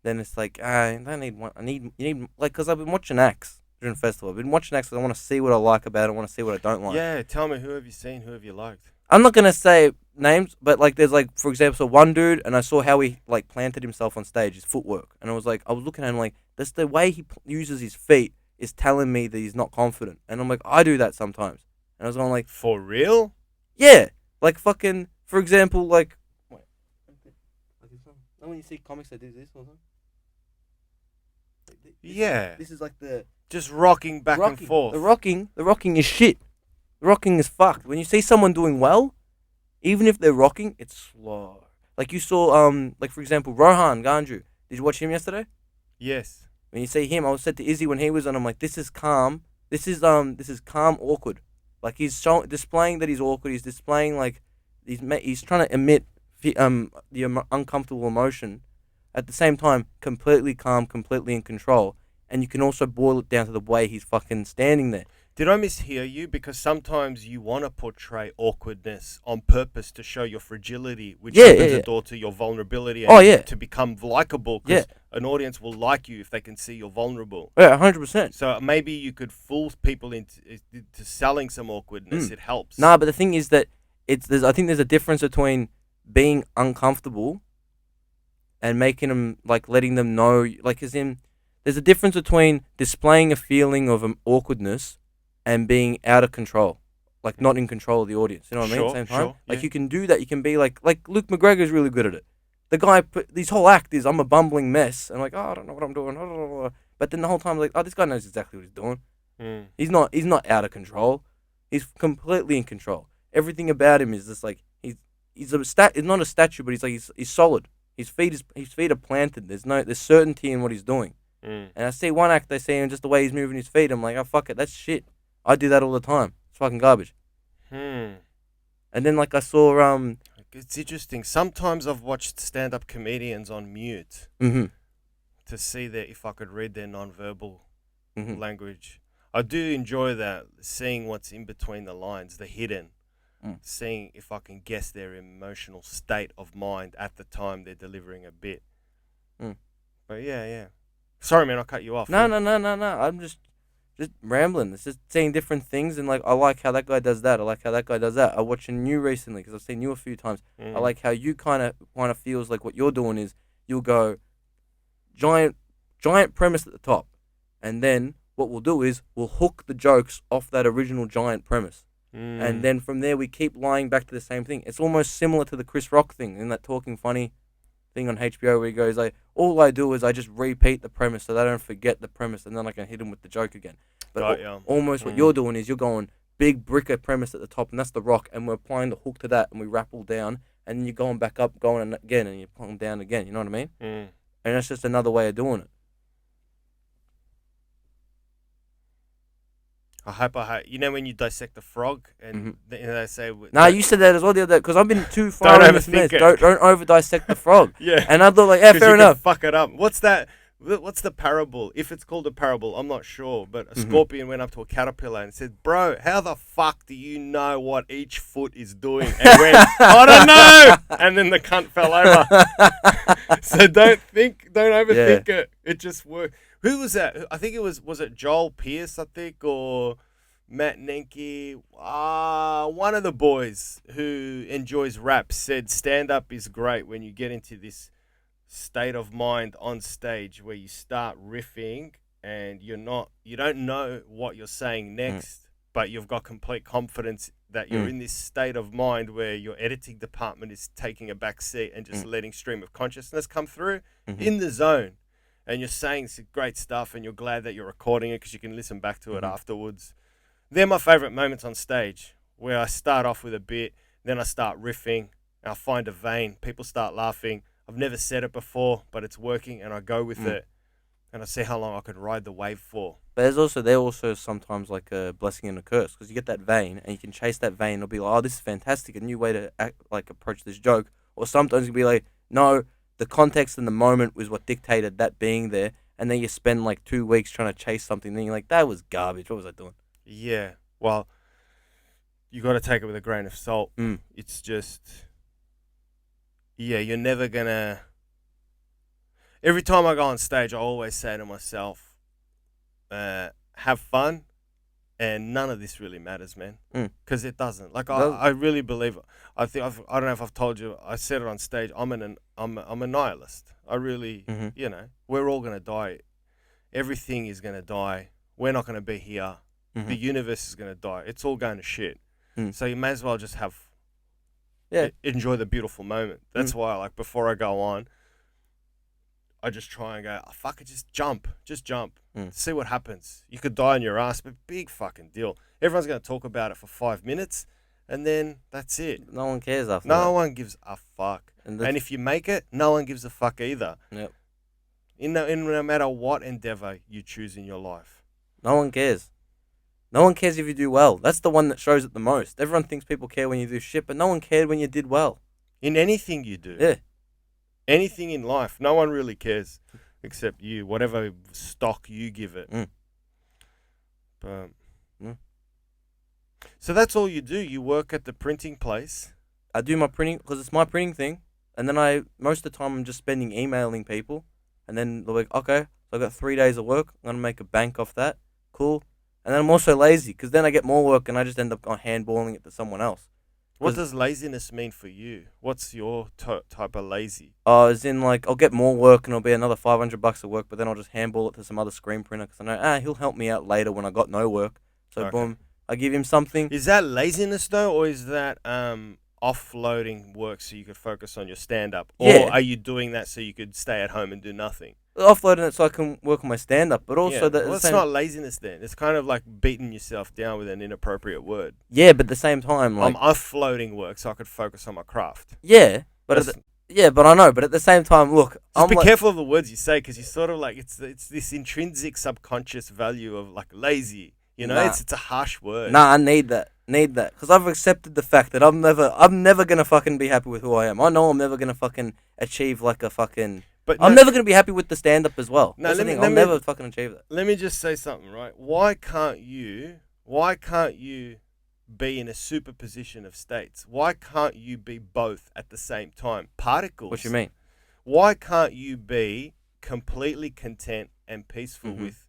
Then it's like, I don't need one. You need like because I've been watching acts during festival. I've been watching acts because I want to see what I like about it. I want to see what I don't like. Yeah, tell me, who have you seen? Who have you liked? I'm not gonna say names, but like there's like for example, so one dude, and I saw how he like planted himself on stage, his footwork, and I was looking at him like that's the way he uses his feet is telling me that he's not confident, and I'm like I do that sometimes, and I was going like For real? yeah, like fucking for example like wait, when you see comics that do this or something. Yeah. This is like the Just rocking back and rocking. forth. The rocking is shit. The rocking is fucked. When you see someone doing well, even if they're rocking, it's slow. Like you saw, like for example, Rohan Ganju. Did you watch him yesterday? Yes. When you see him, I was said to Izzy when he was on. I'm like, this is calm. This is calm, awkward. Like displaying that he's awkward. He's displaying like he's trying to emit uncomfortable emotion. At the same time, completely calm, completely in control. And you can also boil it down to the way he's fucking standing there. Did I mishear you? Because sometimes you want to portray awkwardness on purpose to show your fragility, which opens the door to your vulnerability and to become likable. Because an audience will like you if they can see you're vulnerable. Yeah, 100%. So maybe you could fool people into selling some awkwardness. It helps. Nah, but the thing is that I think there's a difference between being uncomfortable and making them, like, letting them know, like, as in, there's a difference between displaying a feeling of awkwardness and being out of control, like not in control of the audience. You know what I mean? At the same time, like you can do that. You can be like Luke McGregor's really good at it. The guy, his whole act is I'm a bumbling mess, and like, oh, I don't know what I'm doing. But then the whole time, like, oh, this guy knows exactly what he's doing. He's not out of control. He's completely in control. Everything about him is just like he's not a statue, but he's solid. His feet are planted. There's certainty in what he's doing. And I see one act, they see him just the way he's moving his feet. I'm like, oh fuck it, that's shit. I do that all the time. It's fucking garbage. And then like I saw It's interesting. Sometimes I've watched stand-up comedians on mute to see if I could read their non-verbal language. I do enjoy that, seeing what's in between the lines, the hidden. Seeing if I can guess their emotional state of mind at the time they're delivering a bit. But yeah. Sorry, man, I cut you off. No. I'm just rambling. It's just seeing different things, and like I like how that guy does that. I like how that guy does that. I watched you recently because I've seen you a few times. I like how you kind of feels like what you're doing is you'll go giant premise at the top, and then what we'll do is we'll hook the jokes off that original giant premise. And then from there we keep lying back to the same thing. It's almost similar to the Chris Rock thing in that Talking Funny thing on HBO where he goes like, all I do is I just repeat the premise so they don't forget the premise, and then I can hit him with the joke again. But almost what you're doing is you're going big bricker premise at the top, and that's the Rock, and we're applying the hook to that, and we wrap all down, and then you're going back up, going again, and you pull them down again. You know what I mean? And that's just another way of doing it. I hope you know when you dissect a frog and they say nah, you said that as well the other day because I've been too far in this mess. Don't over dissect the frog. And I thought like, yeah, fair enough. Fuck it up. What's that? What's the parable? If it's called a parable, I'm not sure. But a scorpion went up to a caterpillar and said, "Bro, how the fuck do you know what each foot is doing?" And went, "I don't know." And then the cunt fell over. So don't overthink it. It just worked. Who was that? I think it was it Joel Pierce, I think, or Matt Nenke? One of the boys who enjoys rap said stand-up is great when you get into this state of mind on stage where you start riffing and you don't know what you're saying next, but you've got complete confidence that you're in this state of mind where your editing department is taking a back seat and just letting stream of consciousness come through in the zone. And you're saying some great stuff and you're glad that you're recording it because you can listen back to it afterwards. They're my favourite moments on stage, where I start off with a bit, then I start riffing, and I find a vein. People start laughing. I've never said it before, but it's working, and I go with it. And I see how long I could ride the wave for. But they're also sometimes like a blessing and a curse, because you get that vein, and you can chase that vein. It'll be like, oh, this is fantastic, a new way to approach this joke. Or sometimes you'll be like, no, the context and the moment was what dictated that being there, and then you spend like 2 weeks trying to chase something, then you're like, that was garbage, what was I doing? Yeah, well, you got to take it with a grain of salt. It's just, you're never going to... Every time I go on stage, I always say to myself, have fun, and none of this really matters, man, because it doesn't. Like, I really believe, I don't know if I've told you, I said it on stage, I'm a nihilist. I really, we're all going to die. Everything is going to die. We're not going to be here. The universe is going to die. It's all going to shit. So you may as well just enjoy the beautiful moment. That's why, like, before I go on, I just try and go, oh, fuck it, just jump. Mm. See what happens. You could die on your ass, but big fucking deal. Everyone's going to talk about it for 5 minutes, and then that's it. No one cares after No that. one gives a fuck. And And if you make it, no one gives a fuck either. Yep. In no matter what endeavor you choose in your life. No one cares. No one cares if you do well. That's the one that shows it the most. Everyone thinks people care when you do shit, but no one cared when you did well. In anything you do. Yeah. Anything in life, no one really cares except you, whatever stock you give it. Mm. But Mm. So that's all you do. You work at the printing place. I do my printing because it's my printing thing, and then most of the time I'm just spending emailing people, and then they're like, okay, so I got 3 days of work. I'm gonna make a bank off that. Cool. And then I'm also lazy because then I get more work and I just end up handballing it to someone else. What does laziness mean for you? What's your type of lazy? As in like I'll get more work and it'll be another $500 of work, but then I'll just handball it to some other screen printer because I know he'll help me out later when I got no work. So Okay. boom, I give him something. Is that laziness though, or is that offloading work so you could focus on your stand-up? Or Yeah. are you doing that so you could stay at home and do nothing? Offloading it so I can work on my stand up, but also Well, it's not laziness then. It's kind of like beating yourself down with an inappropriate word. yeah, but at the same time, like I'm offloading work so I could focus on my craft. yeah, but That's- but I know, but at the same time, look, Just be like, careful of the words you say because you sort of like it's this intrinsic subconscious value of like lazy. You know, Nah. it's a harsh word. Nah, I need that, because I've accepted the fact that I'm never gonna fucking be happy with who I am. I know I'm never gonna fucking achieve like a fucking. But I'm never gonna be happy with the stand up as well. No, That's the let me- thing. let I'll me- never fucking achieve that. Let me just say something, right? Why can't you be in a superposition of states? Why can't you be both at the same time? Particles. What you mean? Why can't you be completely content and peaceful Mhm. with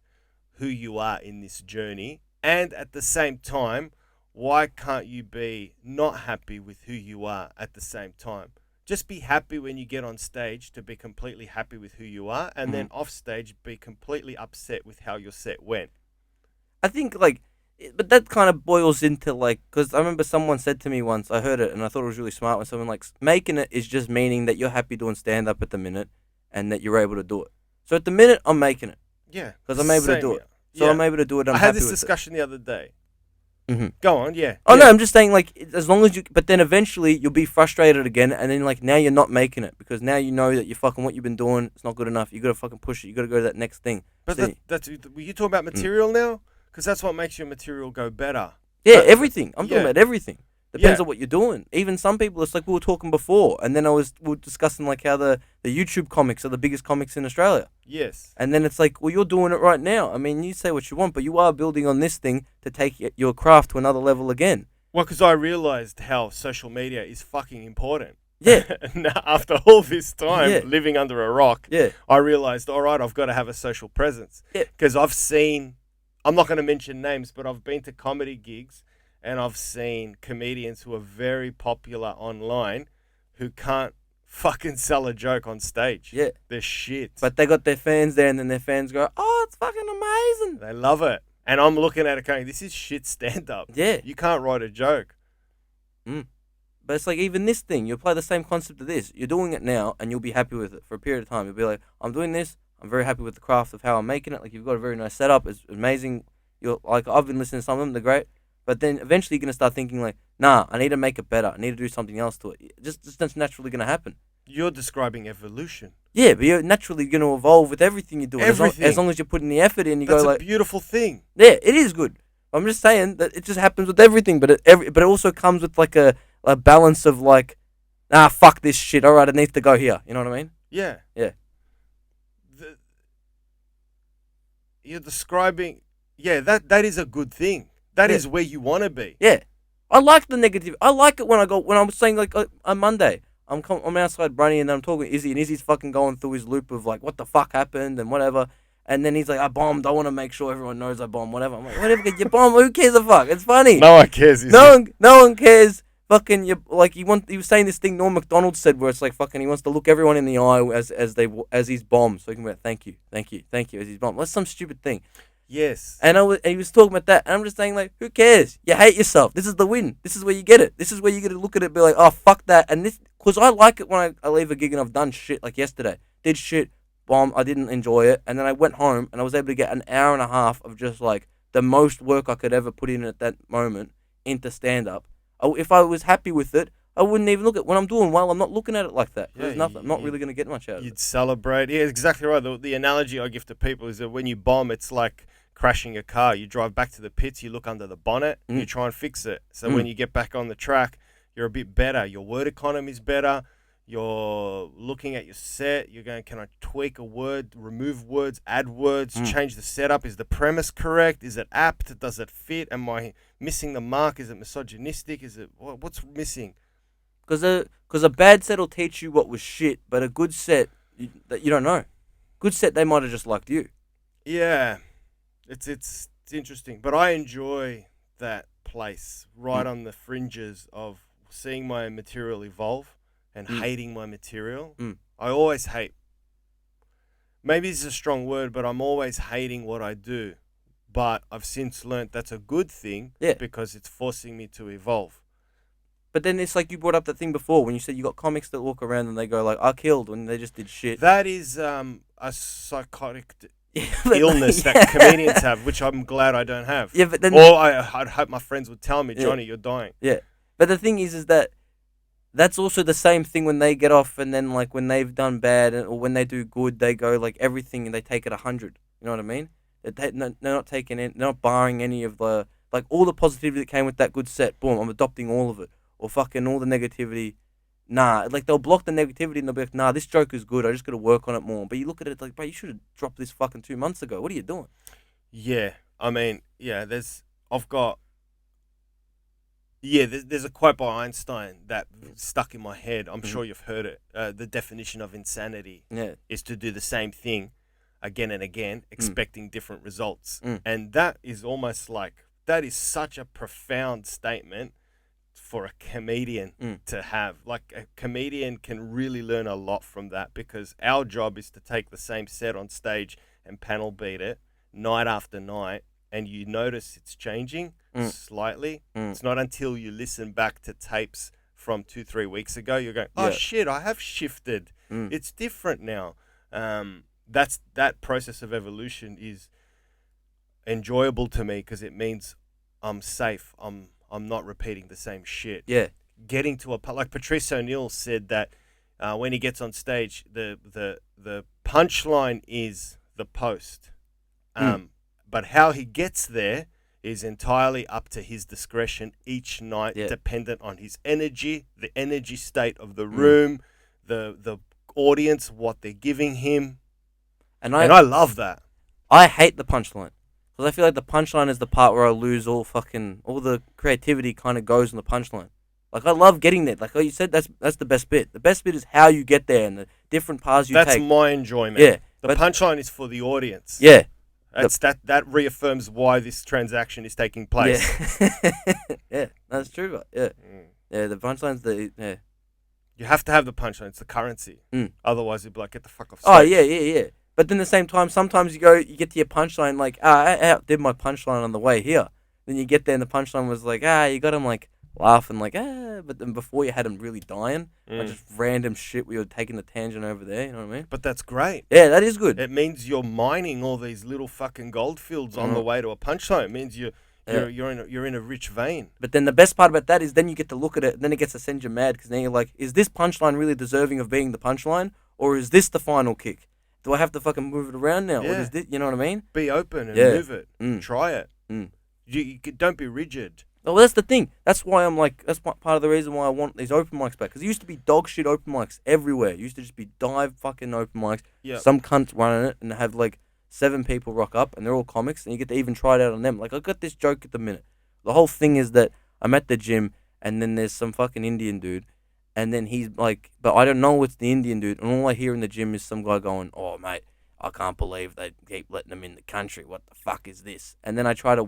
who you are in this journey? And at the same time, why can't you be not happy with who you are at the same time? Just be happy when you get on stage to be completely happy with who you are, and then off stage be completely upset with how your set went. I think but that kind of boils into because I remember someone said to me once, I heard it and I thought it was really smart when someone making it is just meaning that you're happy doing stand up at the minute and that you're able to do it. So at the minute I'm making it Yeah. because I'm able to same do here. it. So Yeah. I'm able to do it. I'm I had happy this with discussion the other day. it. Go on, yeah. Oh yeah. no, I'm just saying as long as you, but then eventually you'll be frustrated again, and then now you're not making it because now you know that what you've been doing it's not good enough. You gotta fucking push it. You gotta go to that next thing. But See? that's were you talking about material now? Because that's what makes your material go better. Yeah, But- everything. I'm talking yeah. about everything. Depends Yeah. on what you're doing. Even some people, it's like we were talking before, and then we were discussing how the YouTube comics are the biggest comics in Australia. Yes. And then it's like, well, you're doing it right now. I mean, you say what you want, but you are building on this thing to take your craft to another level again. Well, because I realized how social media is fucking important. Yeah. Now, after all this time Yeah. living under a rock, Yeah. I realized, all right, I've got to have a social presence. Yeah. Because I've seen, I'm not going to mention names, but I've been to comedy gigs and I've seen comedians who are very popular online who can't fucking sell a joke on stage. Yeah. They're shit. But they got their fans there, and then their fans go, oh, it's fucking amazing. They love it. And I'm looking at it going, this is shit stand up. Yeah. You can't write a joke. But it's like even this thing, you apply the same concept to this. You're doing it now, and you'll be happy with it for a period of time. You'll be like, I'm doing this. I'm very happy with the craft of how I'm making it. Like, you've got a very nice setup. It's amazing. I've been listening to some of them. They're great. But then eventually you're going to start thinking nah, I need to make it better. I need to do something else to it. Just that's naturally going to happen. You're describing evolution. Yeah, but you're naturally going to evolve with everything you do. Everything. As long as you're putting the effort in, That's go a beautiful thing. yeah, it is good. I'm just saying that it just happens with everything, but it also comes with a balance of fuck this shit. All right, it needs to go here. You know what I mean? Yeah. Yeah. You're describing, that is a good thing. That is where you want to be. Yeah. I like the negative. I like it when I'm saying on Monday, I'm outside Brunny and I'm talking to Izzy, and Izzy's fucking going through his loop of what the fuck happened and whatever. And then he's like, I bombed. I want to make sure everyone knows I bombed. Whatever. I'm like, whatever. You bomb. Who cares a fuck? It's funny. No one cares. No one cares. Fucking you. He was saying this thing Norm Macdonald said where it's fucking he wants to look everyone in the eye as he's bombed, so he can be like, thank you as he's bombed. That's some stupid thing. Yes. And he was talking about that, and I'm just saying who cares? You hate yourself. This is the win. This is where you get it. This is where you get to look at it and be like, oh fuck that. And this, because I like it when I leave a gig and I've done shit yesterday. Did shit, bomb. I didn't enjoy it. And then I went home and I was able to get an hour and a half of just like the most work I could ever put in at that moment into stand up. If I was happy with it, I wouldn't even look at when I'm doing well. I'm not looking at it like that. Yeah, There's nothing. I'm not really going to get much out of you'd it. celebrate. Yeah, exactly right. The analogy I give to people is that when you bomb, it's like crashing a car. You drive back to the pits, you look under the bonnet, you try and fix it. So when you get back on the track, you're a bit better. Your word economy's better. You're looking at your set. You're going, can I tweak a word, remove words, add words, change the setup? Is the premise correct? Is it apt? Does it fit? Am I missing the mark? Is it misogynistic? Is it what's missing? Because a bad set will teach you what was shit, but a good set, that you don't know. Good set, they might have just liked you. Yeah, it's interesting, but I enjoy that place right on the fringes of seeing my material evolve and hating my material. I always hate. Maybe it's a strong word, but I'm always hating what I do. But I've since learnt that's a good thing because it's forcing me to evolve. But then it's like you brought up that thing before when you said you got comics that walk around and they go like, I killed when they just did shit. That is a psychotic illness that comedians have, which I'm glad I don't have. Yeah, but then... Or I'd hope my friends would tell me, Johnny, you're dying. Yeah. But the thing is that that's also the same thing when they get off and then like when they've done bad or when they do good, they go like everything and they take it 100. You know what I mean? They're not taking it, they're not barring any of the, like all the positivity that came with that good set. Boom, I'm adopting all of it. Or fucking all the negativity. Nah, like they'll block the negativity and they'll be like, nah, this joke is good. I just got to work on it more. But you look at it like, bro, you should have dropped this fucking 2 months ago. What are you doing? Yeah, I mean, yeah, there's a quote by Einstein that stuck in my head. I'm sure you've heard it. The definition of insanity is to do the same thing again and again, expecting different results. And that is almost like, that is such a profound statement for a comedian to have. Like, a comedian can really learn a lot from that, because our job is to take the same set on stage and panel beat it night after night, and you notice it's changing slightly. It's not until you listen back to tapes from 2-3 weeks ago you're going, oh shit, I have shifted. It's different now. That process of evolution is enjoyable to me because it means I'm safe. I'm not repeating the same shit. Yeah. Getting to like Patrice O'Neill said that when he gets on stage, the punchline is the post. But how he gets there is entirely up to his discretion each night, dependent on his energy, the energy state of the room, the audience, what they're giving him. And I love that. I hate the punchline. Because I feel like the punchline is the part where I lose all the creativity kind of goes in the punchline. Like, I love getting there. Like you said, that's the best bit. The best bit is how you get there and the different paths you take. That's my enjoyment. Yeah. The punchline is for the audience. Yeah. That reaffirms why this transaction is taking place. Yeah. Yeah, that's true. Yeah. Yeah, the punchline's yeah. You have to have the punchline. It's the currency. Otherwise, you'd be like, get the fuck off stage. Oh, yeah. But then at the same time, sometimes you get to your punchline, like, I outdid my punchline on the way here. Then you get there and the punchline was like, you got him, like, laughing, like, But then before you had him really dying, like just random shit where you were taking the tangent over there, you know what I mean? But that's great. Yeah, that is good. It means you're mining all these little fucking gold fields on the way to a punchline. It means you're in a rich vein. But then the best part about that is then you get to look at it, and then it gets to send you mad, because then you're like, is this punchline really deserving of being the punchline, or is this the final kick? Do I have to fucking move it around now? Yeah. What is this? You know what I mean? Be open and move it. Try it. You don't be rigid. Well, that's the thing. That's why I'm like, that's part of the reason why I want these open mics back. Because it used to be dog shit open mics everywhere. It used to just be dive fucking open mics. Yep. Some cunts running it and have like 7 people rock up and they're all comics and you get to even try it out on them. Like, I got this joke at the minute. The whole thing is that I'm at the gym and then there's some fucking Indian dude. And then he's like, but I don't know it's the Indian dude. And all I hear in the gym is some guy going, oh, mate, I can't believe they keep letting them in the country. What the fuck is this? And then I try to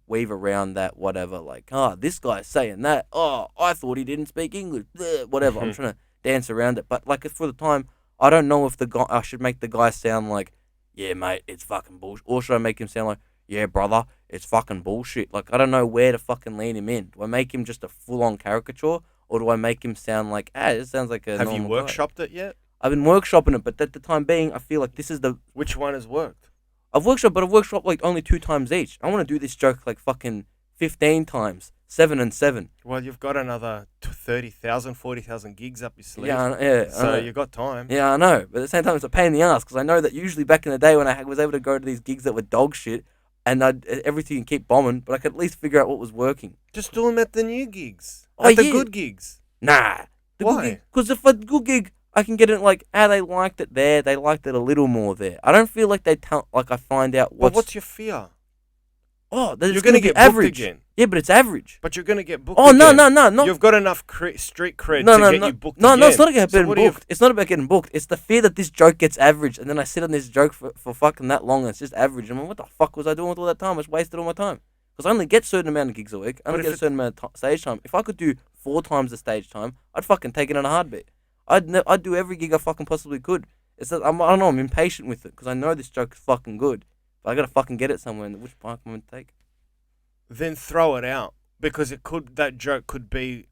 weave around that whatever, like, this guy's saying that. Oh, I thought he didn't speak English. Whatever. I'm trying to dance around it. But, like, for the time, I don't know if I should make the guy sound like, yeah, mate, it's fucking bullshit. Or should I make him sound like, yeah, brother, it's fucking bullshit. Like, I don't know where to fucking lean him in. Do I make him just a full-on caricature? Or do I make him sound like, it sounds like a Have you normal workshopped it yet? I've been workshopping it, but at the time being, I feel like this is the... Which one has worked? I've workshopped like only 2 times each. I want to do this joke like fucking 15 times. 7 and 7. Well, you've got another 30,000, 40,000 gigs up your sleeve. Yeah, So you've got time. Yeah, I know. But at the same time, it's a pain in the ass because I know that usually back in the day when I was able to go to these gigs that were dog shit and everything keep bombing, but I could at least figure out what was working. Just do them at the new gigs. Oh, At the yeah. good gigs. Nah. Why? Because if a good gig, I can get it like, they liked it there, they liked it a little more there. I don't feel like they tell, like I find out What's your fear? Oh, that You're going to get average. booked again. Yeah, but it's average. But you're going to get booked Oh, again. no. You've got enough street cred to get you booked again. No, it's not about getting booked. It's not about getting booked. It's the fear that this joke gets average, and then I sit on this joke for fucking that long, and it's just average. I'm like, what the fuck was I doing with all that time? I just wasted all my time. Because I only get a certain amount of gigs a week. I only get a certain amount of stage time. If I could do 4 times the stage time, I'd fucking take it in a heartbeat. I'd do every gig I fucking possibly could. It's that I don't know, I'm impatient with it, because I know this joke is fucking good. But I gotta fucking get it somewhere, and which part I'm gonna take. Then throw it out, because that joke could be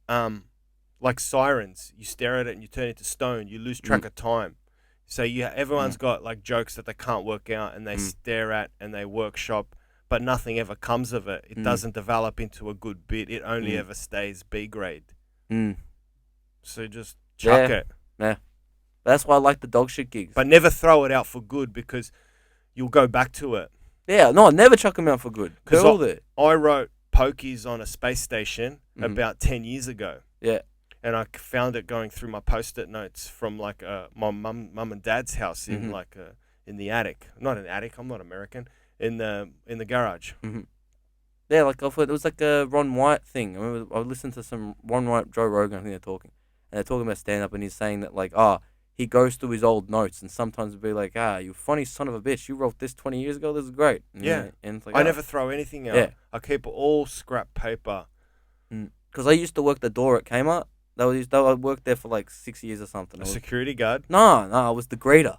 like sirens. You stare at it and you turn into stone. You lose track of time. So everyone's got like jokes that they can't work out, and they stare at and they workshop, but nothing ever comes of it. It doesn't develop into a good bit. It only ever stays B grade. So just chuck it. Yeah. That's why I like the dog shit gigs. But never throw it out for good, because you'll go back to it. Yeah, no, never chuck them out for good. They're all there. I wrote pokies on a space station about 10 years ago. Yeah. And I found it going through my post-it notes from like my mum and dad's house in in the attic. Not an attic. I'm not American. In the garage. Yeah, like I thought it was like a Ron White thing. I remember I listened to some Ron White, Joe Rogan. I think they're talking, and they're talking about stand-up, and he's saying that like, he goes through his old notes, and sometimes it'll be like, you funny son of a bitch, you wrote this 20 years ago. This is great. And, and it's like, I never throw anything out. Yeah. I keep all scrap paper. Because I used to work the door at Kmart. I worked there for like 6 years or something. A security guard? No, I was the greeter.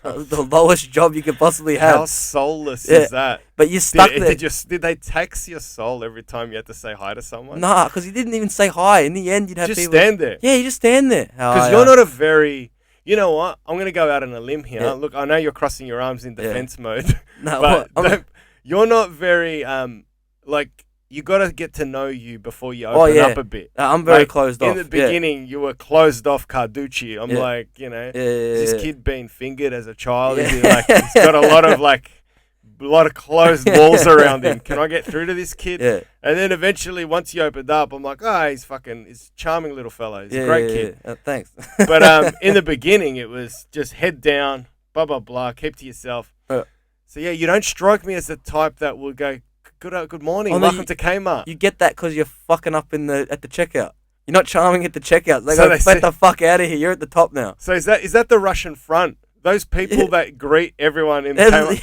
That was the lowest job you could possibly have. How soulless is that? But you stuck there. Did they tax your soul every time you had to say hi to someone? Nah, because you didn't even say hi. In the end, you'd have just people... stand there. Yeah, you just stand there. Because you're not a very... You know what? I'm going to go out on a limb here. Yeah. Look, I know you're crossing your arms in defense mode. No, but you're not very... like, you got to get to know you before you open up a bit. I'm very closed off. In the beginning, you were closed off Carducci. I'm like, is this kid been fingered as a child? Is he like, he's got a lot of closed walls around him. Can I get through to this kid? Yeah. And then eventually, once you opened up, I'm like, he's a charming little fellow. He's a great kid. Thanks. But in the beginning, it was just head down, blah, blah, blah, keep to yourself. So, you don't strike me as the type that will go, good morning, welcome to Kmart. You get that because you're fucking up at the checkout. You're not charming at the checkout. They go, get the fuck out of here. You're at the top now. So is that the Russian front? Those people that greet everyone in Kmart,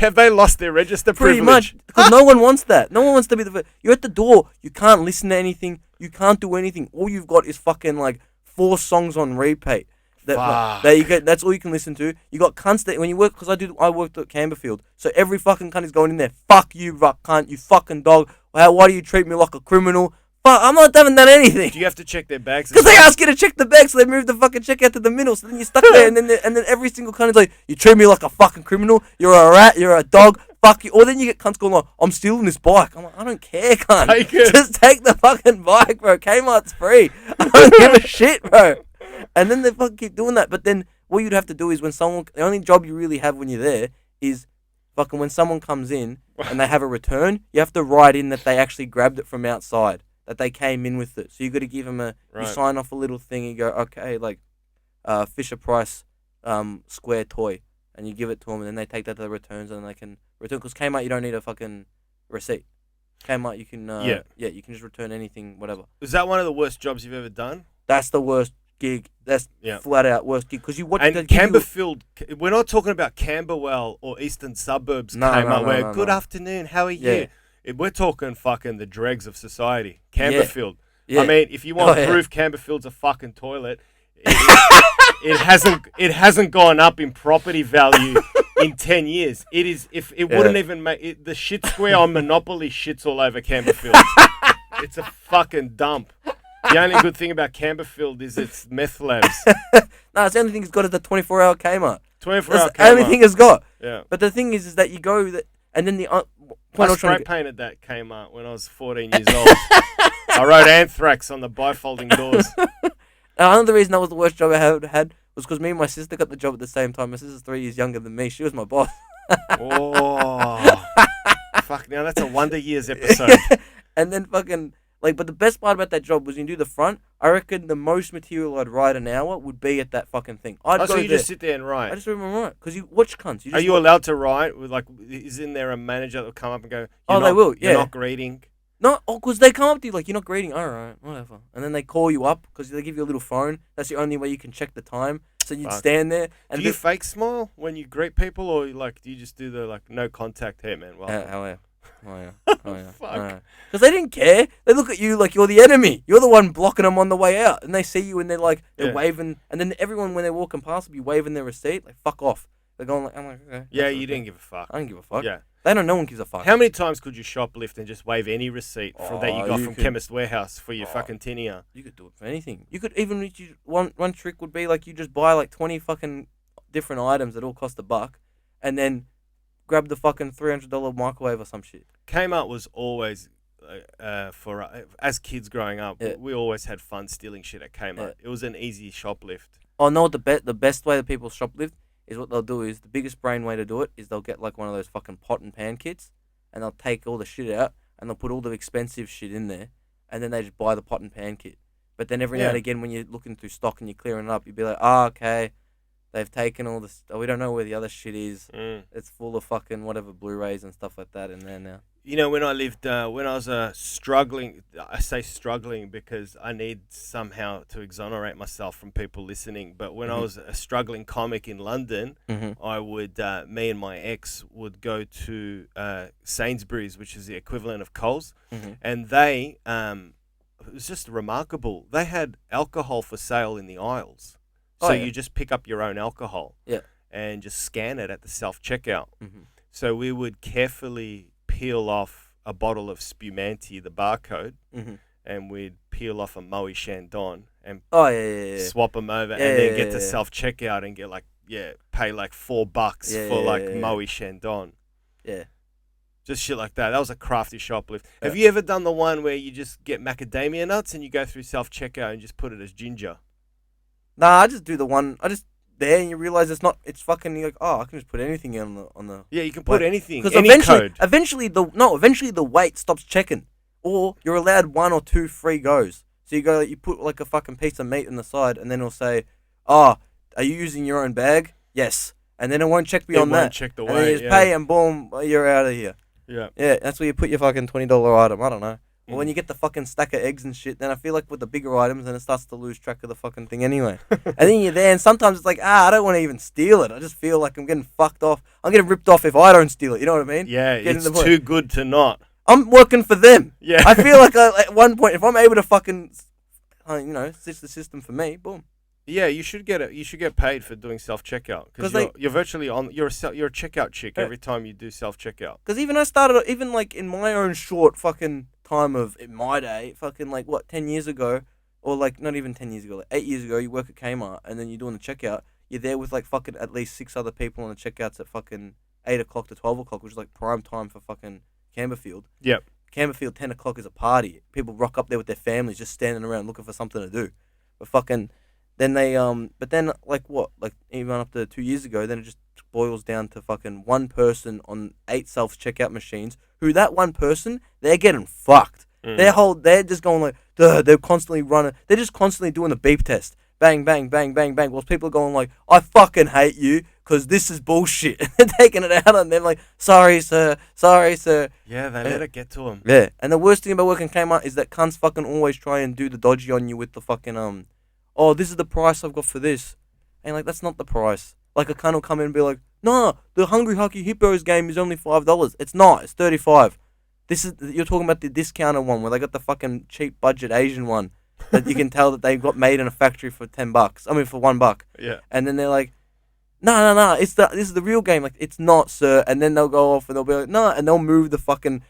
have they lost their register Pretty privilege? much, because no one wants that. No one wants to be you're at the door. You can't listen to anything. You can't do anything. All you've got is fucking like 4 songs on repeat. That's all you can listen to. You got cunts that when you work, because I worked at Camberfield, so every fucking cunt is going in there. Fuck you, cunt, you fucking dog. Why do you treat me like a criminal? Fuck, I'm not having done anything. Do you have to check their bags? Because they ask you to check the bag, so they move the fucking checkout to the middle. So then you're stuck there, and then every single cunt is like, you treat me like a fucking criminal. You're a rat. You're a dog. Fuck you. Or then you get cunts going like, I'm stealing this bike. I'm like, I don't care, cunt. Take it. Just take the fucking bike, bro. Kmart's free. I don't give a shit, bro. And then they fucking keep doing that. But then what you'd have to do is the only job you really have when you're there is fucking when someone comes in and they have a return, you have to write in that they actually grabbed it from outside, that they came in with it. So you got to give them you sign off a little thing and you go, okay, like Fisher Price square toy, and you give it to them, and then they take that to the returns and they can return. Because Kmart, you don't need a fucking receipt. Kmart, you can you can just return anything, whatever. Is that one of the worst jobs you've ever done? That's the worst gig. That's flat out worst gig. Because you watch and Camberfield. We're not talking about Camberwell or Eastern Suburbs. Kmart. Good afternoon. How are you? We're talking fucking the dregs of society. Camberfield. Yeah. I mean, if you want proof Camberfield's a fucking toilet, it hasn't gone up in property value in 10 years. It is wouldn't even make it, the shit square on Monopoly shits all over Camberfield. It's a fucking dump. The only good thing about Camberfield is it's meth labs. No, it's the only thing it's got is the 24-hour Kmart. 24 hour That's the only thing it's got. Yeah. But the thing is that you go and then the I point I'm trying spray to painted that Kmart when I was 14 years old. I wrote anthrax on the bifolding doors. Another reason that was the worst job I had was because me and my sister got the job at the same time. My sister's 3 years younger than me. She was my boss. Oh, fuck! Now that's a Wonder Years episode. And then fucking but the best part about that job was you do the front. I reckon the most material I'd write an hour would be at that fucking thing. I'd go So you there. just sit there and write. I just remember right because you watch cunts. Are you allowed to write? With isn't there a manager that will come up and go? They will. Yeah. You're not greeting. No, because they come up to you like you're not greeting. All right, whatever. And then they call you up because they give you a little phone. That's the only way you can check the time. So you'd stand there. And do you fake smile when you greet people, or do you just do the no contact? Hey man, well, how are you? Oh yeah. Oh yeah. Fuck. Because they didn't care. They look at you like you're the enemy. You're the one blocking them on the way out, and they see you and they're waving, and then everyone when they're walking past will be waving their receipt. Like fuck off. They're going I'm like okay. Yeah, you didn't give a fuck. I don't give a fuck. Yeah. They don't. No one gives a fuck. How many times could you shoplift and just wave any receipt that you got from Chemist Warehouse for your fucking tinea? You could do it for anything. You could even one trick would be you just buy 20 fucking different items that all cost $1, and then grab the fucking $300 microwave or some shit. Kmart was always for as kids growing up. Yeah. We always had fun stealing shit at Kmart. Yeah. It was an easy shoplift. Oh no! The best way that people shoplift is what they'll do is the biggest brain way to do it is they'll get one of those fucking pot and pan kits, and they'll take all the shit out and they'll put all the expensive shit in there, and then they just buy the pot and pan kit. But then every now and again when you're looking through stock and you're clearing it up, you'd be like, okay, they've taken all this. We don't know where the other shit is. It's full of fucking whatever Blu-rays and stuff like that in there now. You know, when I was struggling, I say struggling because I need somehow to exonerate myself from people listening. But when I was a struggling comic in London, I would, me and my ex would go to Sainsbury's, which is the equivalent of Coles, and they, it was just remarkable. They had alcohol for sale in the aisles. So you just pick up your own alcohol and just scan it at the self-checkout. So we would carefully peel off a bottle of Spumante, the barcode, and we'd peel off a Moe Chandon and swap them over and then get to self-checkout and get pay $4 for Moe Chandon. Yeah. Just shit like that. That was a crafty shoplift. Have you ever done the one where you just get macadamia nuts and you go through self-checkout and just put it as ginger? Nah, I just do the one. I just there and you realize it's not. It's fucking. You're like, oh, I can just put anything on the. Yeah, you can put anything. Because any code. Eventually the weight stops checking, or you're allowed 1 or 2 free goes. So you put a fucking piece of meat on the side, and then it'll say, oh, are you using your own bag? Yes, and then it won't check beyond that. Check the weight. And then you just pay and boom, you're out of here. Yeah. Yeah, that's where you put your fucking $20 item. I don't know. Well, when you get the fucking stack of eggs and shit, then I feel like with the bigger items, then it starts to lose track of the fucking thing anyway. And then you're there, and sometimes it's I don't want to even steal it. I just feel like I'm getting fucked off. I'm getting ripped off if I don't steal it. You know what I mean? Yeah, it's too good to not. I'm working for them. Yeah. I feel like at one point, if I'm able to fucking, stitch the system for me, boom. Yeah, you should get it. You should get paid for doing self checkout because you're virtually on. You're a checkout chick every time you do self checkout. Because even I started in my own short fucking time of in my day, fucking 10 years ago, or not even 10 years ago, 8 years ago, you work at Kmart and then you're doing the checkout. You're there with fucking at least 6 other people on the checkouts at fucking 8 o'clock to 12 o'clock, which is prime time for fucking Camberfield. Yep. Camberfield 10 o'clock is a party. People rock up there with their families, just standing around looking for something to do. But fucking. Then they but then even up to 2 years ago, then it just boils down to fucking one person on 8 self-checkout machines. Who that one person, they're getting fucked. They're just going duh, they're constantly running. They're just constantly doing the beep test. Bang, bang, bang, bang, bang. Whilst people are going I fucking hate you because this is bullshit. They're taking it out on them sorry, sir. Yeah, they let it get to them. Yeah, and the worst thing about working Kmart is that cunts fucking always try and do the dodgy on you with the fucking oh, this is the price I've got for this. And that's not the price. A cunt will come in and be like, nah, the Hungry Hockey Hippos game is only $5. It's not, it's $35. You're talking about the discounted one where they got the fucking cheap budget Asian one that you can tell that they got made in a factory for $10. I mean for $1. Yeah. And then they're like, no, this is the real game. It's not, sir. And then they'll go off and they'll be like, no, and they'll move the fucking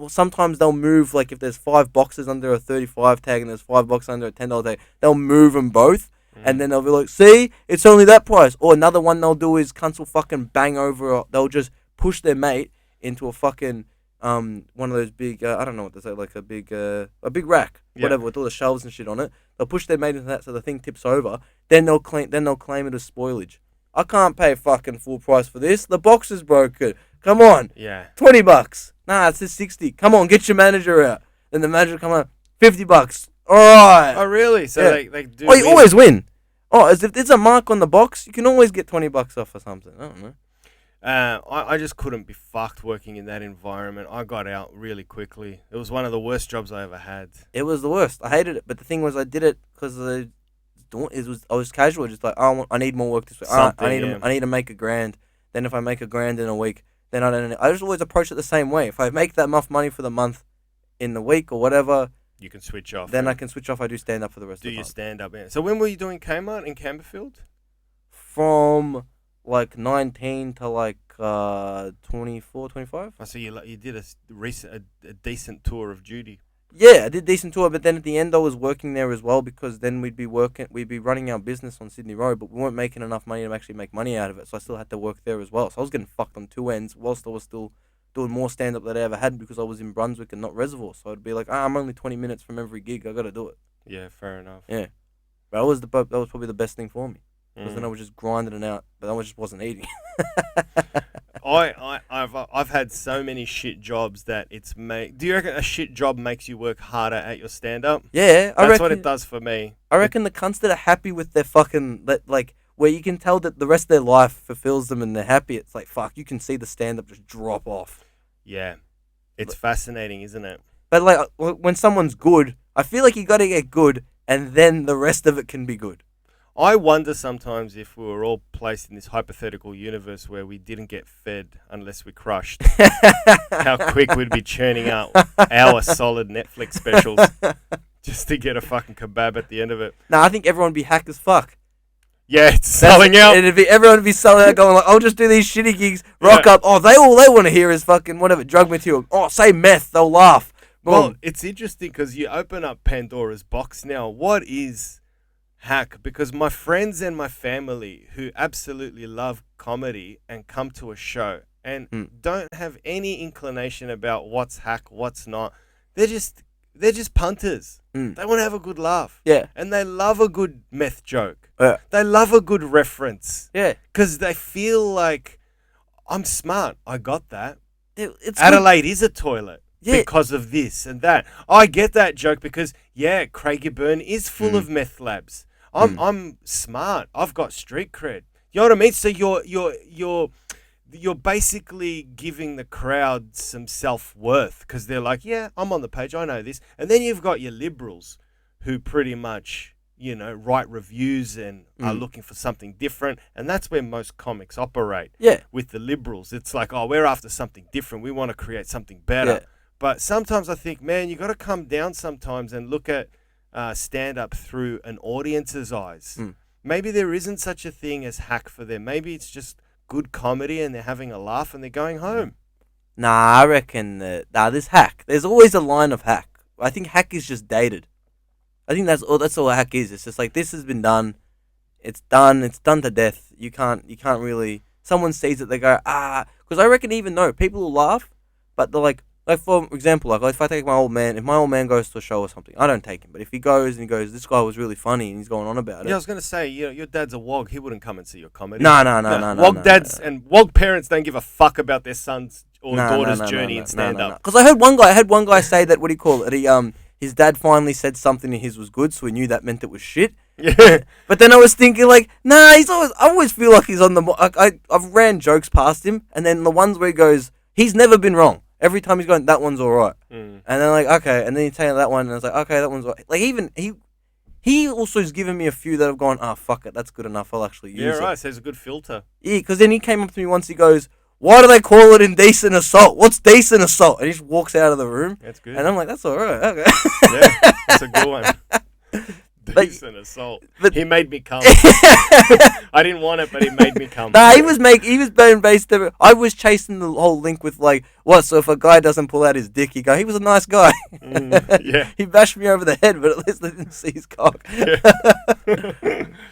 sometimes they'll move, like if there's 5 boxes under a 35 tag and there's 5 boxes under a $10 tag, they'll move them both. And then they'll be like, see, it's only that price. Or another one they'll do is cunts will fucking bang over. They'll just push their mate into a fucking one of those big I don't know what to say, like a big rack, whatever, with all the shelves and shit on it. They'll push their mate into that so the thing tips over. Then they'll claim it as spoilage. I can't pay fucking full price for this. The box is broken. Come on. Yeah. $20. Nah, it says 60. Come on, get your manager out. Then the manager come out. $50. All right. Oh, really? So they do. Oh, you always win. Oh, as if there's a mark on the box, you can always get $20 off or something. I don't know. I just couldn't be fucked working in that environment. I got out really quickly. It was one of the worst jobs I ever had. It was the worst. I hated it, but the thing was, I did it because I was casual, just like, I need more work this week. I need to make $1,000. Then if I make $1,000 in a week, then I just always approach it the same way. If I make that enough money for the month in the week or whatever, you can switch off. Then I can switch off. I do stand up for the rest of the month. Do your stand up? Yeah. So when were you doing Kmart in Camberfield? From like 19 to like 24, 25. Oh, so you did a decent tour of duty. Yeah, I did a decent tour, but then at the end I was working there as well, because then we'd be running our business on Sydney Road, but we weren't making enough money to actually make money out of it, so I still had to work there as well. So I was getting fucked on 2 ends whilst I was still doing more stand-up than I ever had, because I was in Brunswick and not Reservoir. So I'd be like, I'm only 20 minutes from every gig, I gotta do it. Yeah, fair enough. Yeah. But that was probably the best thing for me. Because then I was just grinding it out, but I just wasn't eating. I've had so many shit jobs that do you reckon a shit job makes you work harder at your stand-up? Yeah, That's what it does for me. I reckon the cunts that are happy with their fucking, like, where you can tell that the rest of their life fulfills them and they're happy, it's like, fuck, you can see the stand-up just drop off. Yeah. It's fascinating, isn't it? But, like, when someone's good, I feel like you gotta get good, and then the rest of it can be good. I wonder sometimes if we were all placed in this hypothetical universe where we didn't get fed unless we crushed, how quick we'd be churning out our solid Netflix specials just to get a fucking kebab at the end of it. No, I think everyone would be hack as fuck. Yeah, it's selling out. Everyone would be selling out, going like, I'll just do these shitty gigs, rock up. Oh, all they want to hear is fucking whatever, drug material. Oh, say meth, they'll laugh. Boom. Well, it's interesting because you open up Pandora's box now. What is hack? Because my friends and my family who absolutely love comedy and come to a show and don't have any inclination about what's hack, what's not. They're just punters. They want to have a good laugh. Yeah. And they love a good meth joke. Yeah. They love a good reference. Yeah. Because they feel like, I'm smart. I got that. It's Adelaide is a toilet. Yeah. Because of this and that. I get that joke because, Craigieburn is full of meth labs. I'm smart. I've got street cred. You know what I mean? So you're basically giving the crowd some self-worth because they're like, yeah, I'm on the page. I know this. And then you've got your liberals who pretty much, write reviews and are looking for something different. And that's where most comics operate. Yeah. With the liberals. It's like, we're after something different. We want to create something better. Yeah. But sometimes I think, man, you got to come down sometimes and look at stand-up through an audience's eyes. Maybe there isn't such a thing as hack for them. Maybe it's just good comedy and they're having a laugh and they're going home. Nah, I reckon there's hack. There's always a line of hack. I think hack is just dated. I think that's all hack is. It's just like, this has been done. It's done to death. You can't really, someone sees it, they go, because I reckon even though people will laugh, but they're like for example, like if I take my old man, if my old man goes to a show or something, I don't take him. But if he goes and he goes, this guy was really funny and he's going on about it. Yeah, I was going to say, your dad's a wog. He wouldn't come and see your comedy. No. Wog dads and wog parents don't give a fuck about their son's or daughter's journey in stand-up. Because I had one guy say that, what do you call it? His dad finally said something and his was good, so he knew that meant it was shit. Yeah. But then I was thinking like, I always feel like he's on the, I've ran jokes past him, and then the ones where he goes, he's never been wrong. Every time he's going, that one's all right. And then like, okay. And then you tell that one, and I was like, okay, that one's all right. Like even, he also has given me a few that have gone, fuck it, that's good enough, I'll actually use it. Yeah, right, so it's a good filter. Yeah, because then he came up to me once, he goes, why do they call it indecent assault? What's decent assault? And he just walks out of the room. That's good. And I'm like, that's all right, okay. Yeah, that's a good one. But, Decent assault. but He made me come. I didn't want it, but he made me come. Nah, he was being based. I was chasing the whole link with like, what? So if a guy doesn't pull out his dick, he was a nice guy. Yeah. He bashed me over the head, but at least I didn't see his cock. Yeah.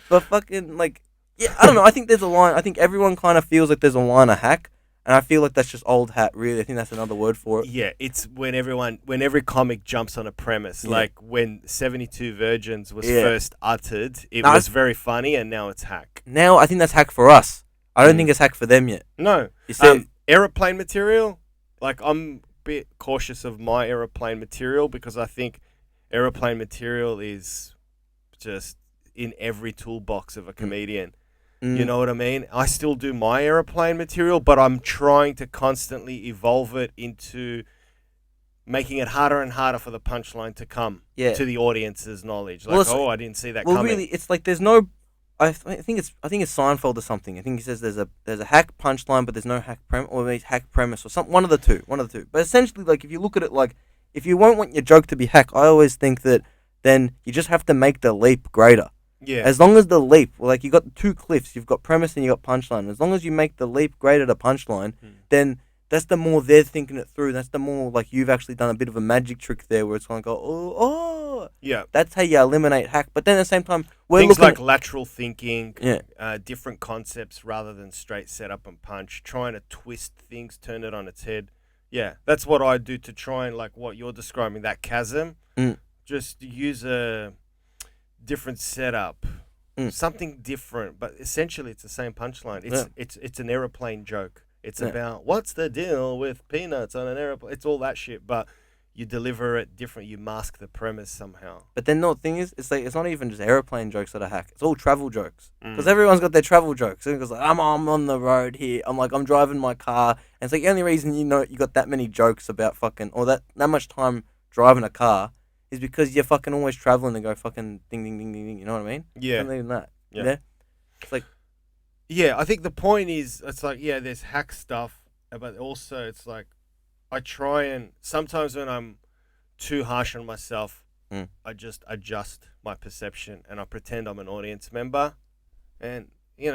But fucking like, yeah, I don't know. I think there's a line. I think everyone kind of feels like there's a line of hack, and I feel like that's just old hat. Really, I think that's another word for it. Yeah, it's when every comic jumps on a premise. Yeah. Like when 72 Virgins was Yeah. first uttered, it No, was very funny, and now it's hack. Now I think that's hack for us. I don't think it's hack for them yet. No. You see, Aeroplane material, like I'm a bit cautious of my aeroplane material because I think aeroplane material is just in every toolbox of a comedian. You know what I mean? I still do my aeroplane material, but I'm trying to constantly evolve it into making it harder and harder for the punchline to come to the audience's knowledge. Like, I didn't see that coming. Well, really, it's like there's no. I think it's Seinfeld or something. I think he says there's a hack punchline, but there's no hack or maybe hack premise or something. One of the two. But essentially, like if you look at it, like if you won't want your joke to be hack, I always think that then you just have to make the leap greater. Yeah. As long as the leap, like you got two cliffs, you've got premise and you got punchline. As long as you make the leap greater to punchline, then that's the more they're thinking it through. That's the more like you've actually done a bit of a magic trick there, where it's going to go, oh. Yeah. That's how you eliminate hack. But then at the same time, we're things looking like lateral thinking, different concepts rather than straight setup and punch, trying to twist things, turn it on its head. Yeah, that's what I do to try and like what you're describing, that chasm. Just use a different setup, something different, but essentially it's the same punchline. It's an aeroplane joke. It's about what's the deal with peanuts on an aeroplane. It's all that shit, but you deliver it different. You mask the premise somehow. But then the thing is, it's like it's not even just aeroplane jokes that are hack. It's all travel jokes because everyone's got their travel jokes. Because like I'm on the road here. I'm driving my car, and it's like the only reason you got that many jokes about fucking or that much time driving a car is because you're fucking always traveling and go fucking ding ding ding ding ding. You know what I mean? Yeah. Not even that. Yeah. It's like. Yeah, I think the point is, it's like, there's hack stuff, but also it's like, I try and, sometimes when I'm too harsh on myself, I just adjust my perception and I pretend I'm an audience member. And,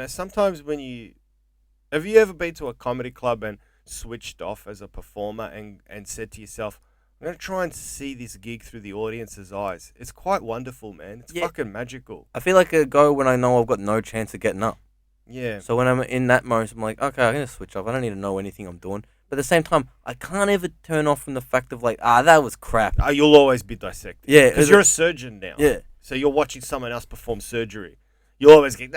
sometimes have you ever been to a comedy club and switched off as a performer and said to yourself, I'm going to try and see this gig through the audience's eyes. It's quite wonderful, man. It's fucking magical. I feel like a go when I know I've got no chance of getting up. Yeah. So when I'm in that mode, I'm like, okay, I'm going to switch off. I don't need to know anything I'm doing. But at the same time, I can't ever turn off from the fact of like, that was crap. You'll always be dissected. Yeah. Because you're a surgeon now. Yeah. So you're watching someone else perform surgery. You always get,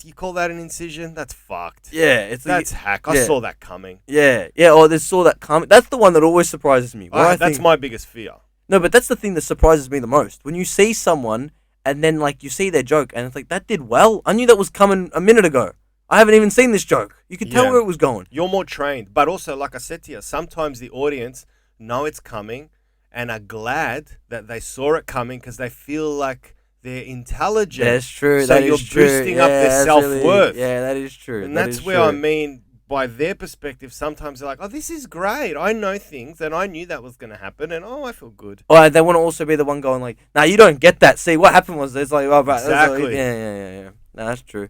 you call that an incision? That's fucked. Yeah. That's hack. I saw that coming. Yeah. Yeah, or they saw that coming. That's the one that always surprises me. That's my biggest fear. No, but that's the thing that surprises me the most. When you see someone and then like you see their joke and it's like, that did well. I knew that was coming a minute ago. I haven't even seen this joke. You could tell where it was going. You're more trained. But also, like I said to you, sometimes the audience know it's coming and are glad that they saw it coming because they feel like they're intelligent. That's true. So you're boosting up their self-worth. That is true. And that's where I mean, by their perspective, sometimes they're like, oh, this is great. I know things and I knew that was going to happen and I feel good. Or they want to also be the one going like, nah, you don't get that. See, what happened was it's like, oh, but exactly. Yeah. No, that's true.